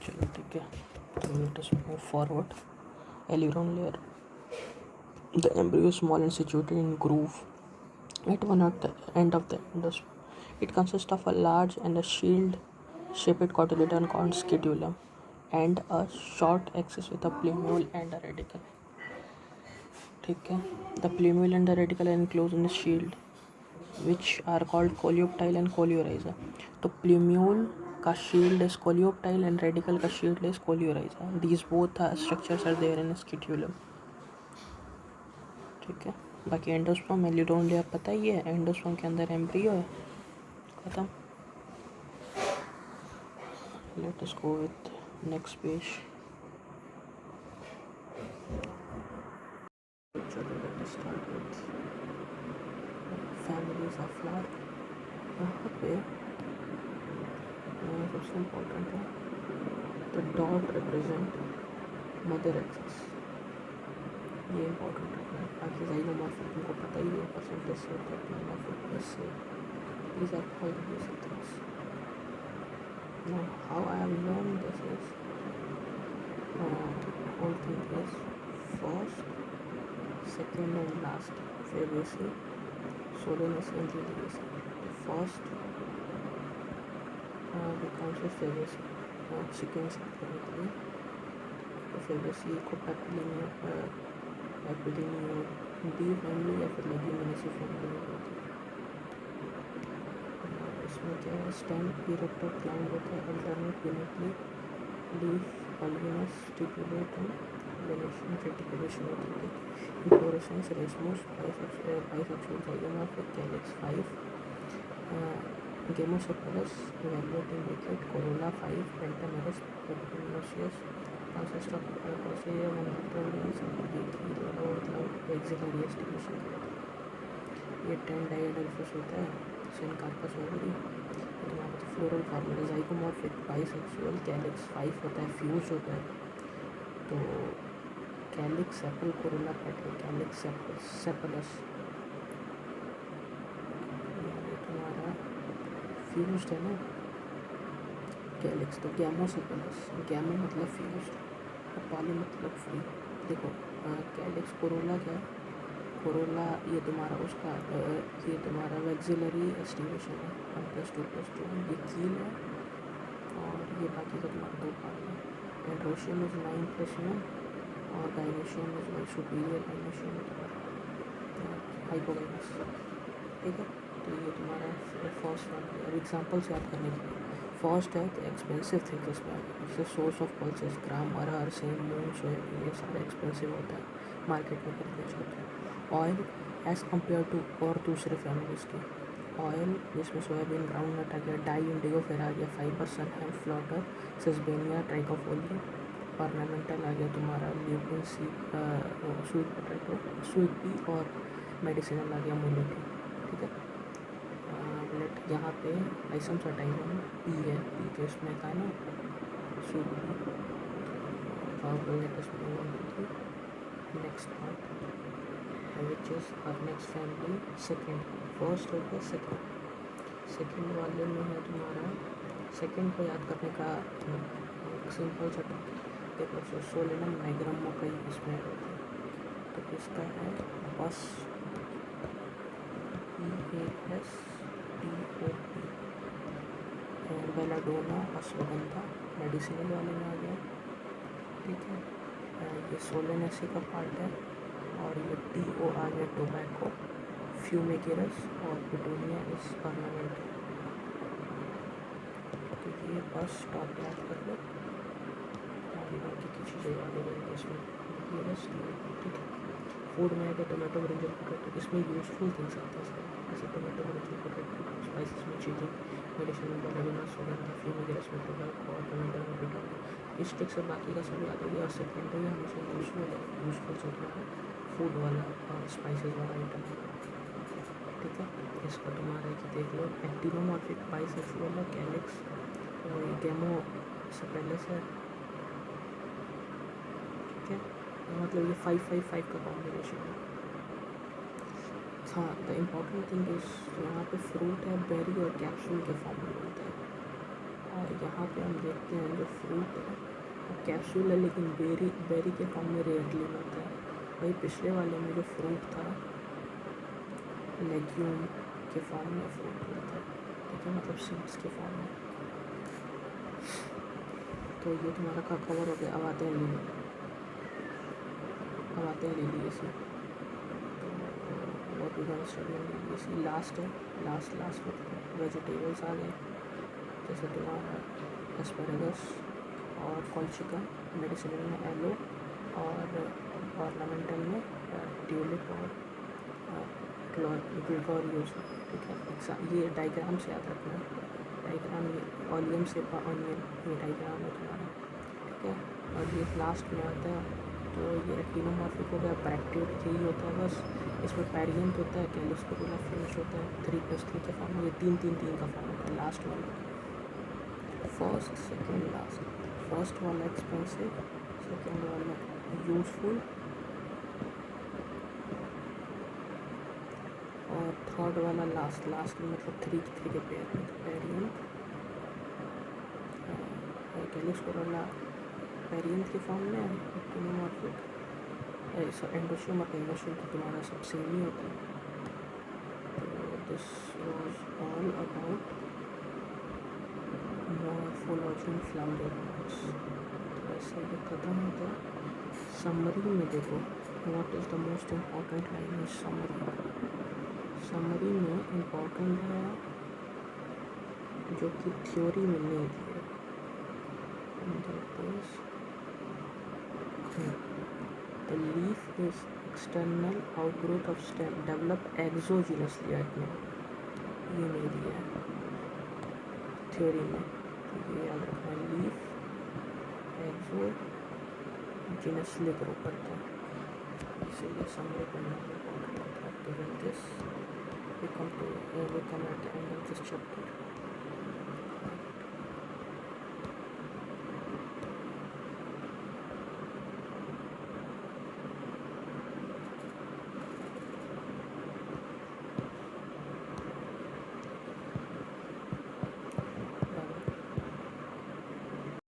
चलो ठीक है, तो let us move forward. Aleurone layer, the embryo is small and situated in groove at one at the end of the endosperm. It consists of a large and a shield-shaped cotyledon called scutellum and a short axis with a plumule and a radicle. ठीक है, the plumule and the radicle are enclosed in a shield which are called coleoptile and coleorhiza. तो plumule का shield is coleoptile and radicle का shield is coleorhiza. These both structures are there in scutellum, ठीक है। बाकी endosperm एलियरोन layer पता ही है, endosperm के अंदर एम्ब्रियो है, खत्म। Let us go with next page. चलो let us start with families of flower. यहाँ पे सबसे इम्पोर्टेंट है the dot represent mother axis, ये इम्पोर्टेंट है। बाकी ज़ाइगोमॉर्फिक तुमको पता ही है, परसेंटेज से होता है प्लामॉर्फिक प्लस से, these are all the basic things. Now how I have learned this is whole thing is first, second and last Fabaceae, Solanus and Liliaceae. The first becomes a Fabaceae, sequence apparently. तो Fabaceae को Papilio B family या फिर Leguminosae family में होती है। इसमें क्या है, स्टेम इरेक्टर प्लांट होता है, alternate pinnately leaf polygonous stipulate and venation reticulation होती है। Inflorescence racemose bisexual zygomorphic calyx 5 gamosepalous evaluating wicket corolla 5 pentamerous papilionaceous consist of Procea monotronians and एक्सिकल डिस्ट्रीब्यूशन का होता है। ये 10 डाइएडल्फस होता है, सिनकार्पस ओवरी। तुम्हारा तो floral format zygomorphic bisexual calyx 5 होता है, फ्यूज होता है। तो calyx sepal corolla petal calyx sepals, तुम्हारा फ्यूज्ड है ना कैलिक्स, तो गैमोसेफेलस, गैमो मतलब फ्यूज्ड और पॉली मतलब फ्री। देखो कैलिक्स कोरोला क्या है, कोरोला ये तुम्हारा उसका ये तुम्हारा वैक्सिलरी एस्टिवेशन है 1+2+2, ये कील है और ये बाकी का तुम्हारा दो पार्ट है। एंड्रोशियम इज 9+1 और gynoecium is like superior gynoecium hypogynous, ठीक है। तो ये तुम्हारा फर्स्ट फैमिली। अब एग्जाम्पल्स याद करने के लिए, फर्स्ट है तो एक्सपेंसिव थिंग इसमें, जैसे source of pulses, gram, arhar, same, moong, soybean, ये सारे एक्सपेंसिव होता है, मार्केट में खरीदने होता है। ऑयल एज़ कम्पेयर टू और दूसरे फैमिलीज़ की, ऑयल जिसमें सोयाबीन, ग्राउंडनट आ गया, डाई, इंडिगो फेरा आ गया, फाइबर, हैम, फ्लॉटर, सस्बेनिया, ट्राइकोफोलिया, ऑर्नामेंटल आ गया तुम्हारा ल्यूपिन सी, स्वीट पोटैटो, स्वीट पी और मेडिसिनल आ गया मोलिटी, ठीक है। लेट यहाँ पे आइसम सटाइवन पी है, पी तो इसमें था ना स्वीट पी। अब let us move on to the next part which is our next family second. First हो गया सेकेंड वाले में है तुम्हारा, सेकेंड को याद करने का सिंपल सा देखो, सोलेनम, नाइग्रम, मकई इसमें होता है। तो इसका है बस EASTOP, बेलाडोना, अश्वगंधा मेडिसिनल वाले में आ गया, ठीक है। ये सोलेनेसी का पार्ट है और ये TO आ गया टोबैको, फ्यूमिगेरस और पिटूनिया इस ऑर्नामेंट। तो ये बस टॉप याद कर लो और बाकी की चीज़ें याद हो जाएंगी इसमें, ये बस ठीक है। फूड में आएगा टोमेटो, ब्रिंजल, पोटैटो, इसमें यूजफुल थिंग्स आते हैं जैसे टोमेटो, ब्रिंजल, पोटैटो, स्पाइसेस में चीज़ें, मेडिसिन में बेलाडोना, सोलेना, फ्यूमिगेरस में टोबैको और टोमेटो में पिटूनिया। इस ट्रिक से बाकी का सब याद हो गया। और सेकेंड है हमेशा यूजफुल से तुम्हारा फूड वाला और स्पाइसेस वाला आइटम, ठीक है। इसका तुम्हारा कि देख लो, एक्टिनोमॉर्फिक बाइसेक्सुअल कैलिक्स और गैमोसेफेलस है, ठीक है। मतलब ये 5-5-5 का कॉम्बिनेशन है। हाँ, द इम्पॉर्टेंट थिंग इज यहाँ पे फ्रूट है बेरी और कैप्सूल के फॉर्म में मिलता है, और यहाँ पे हम देखते हैं जो फ्रूट है वो कैप्सूल है लेकिन बेरी के फॉर्म में रेयरली मिलता है। वही पिछले वाले में जो फ्रूट था लेग्यूम के फॉर्म में फ्रूट मिलता है, ठीक है, मतलब सीड्स के फॉर्म में। तो ये तुम्हारा का कवर हो गया। अब आते हैं लीलिएसी। तो बहुत ज़्यादा स्टडी लीलिएसी लास्ट है, लास्ट वेजिटेबल्स आ गए, जैसे तुम्हारा एस्पेरेगस और कॉल्चिका, मेडिसिनल में एलो और ऑर्नामेंटल में ट्यूलिप और ग्रेगोरियोसा, ठीक है। ये डायग्राम से याद रखना है, डायग्राम ये ऑलियम से ऑनियन ये डायग्राम है तुम्हारा, ठीक है। और ये लास्ट में आता है तो ये एक्टिनोमॉर्फिक हो गया, ब्रैक्टेड यही होता है बस, इसमें पैरियंट होता है, कैलिस्कोपुला फिनिश होता है, 3+3 के फॉर्म में, ये 3-3-3 का फॉर्म होता है लास्ट वाला। फर्स्ट सेकेंड लास्ट, फर्स्ट वाला एक्सपेंसिव, सेकेंड वाला यूजफुल और थर्ड वाला लास्ट में मतलब 3 के पेयर में पैरियंट, कैलिस्कोपुला पैरियंट के फॉर्म में एक्टिनोमॉर्फिक, एंडोशियम और गाइनोशियम तो तुम्हारा सब सेम ही होता है। तो this was all about morphology in flowering plants. तो ऐसे ये ख़त्म होता है। समरी में देखो, what is the most important line is summary में इम्पॉर्टेंट है जो कि थ्योरी में नहीं थी। The leaf is external outgrowth of stem developed exogenously at night, ये नहीं दिया है थ्योरी में, तो ये याद रखना, लीफ एक्सोजिनसली ग्रो करता है, इसीलिए समरी पढ़ना इम्पोर्टेंट होता है। तो with this we come at the end of this chapter.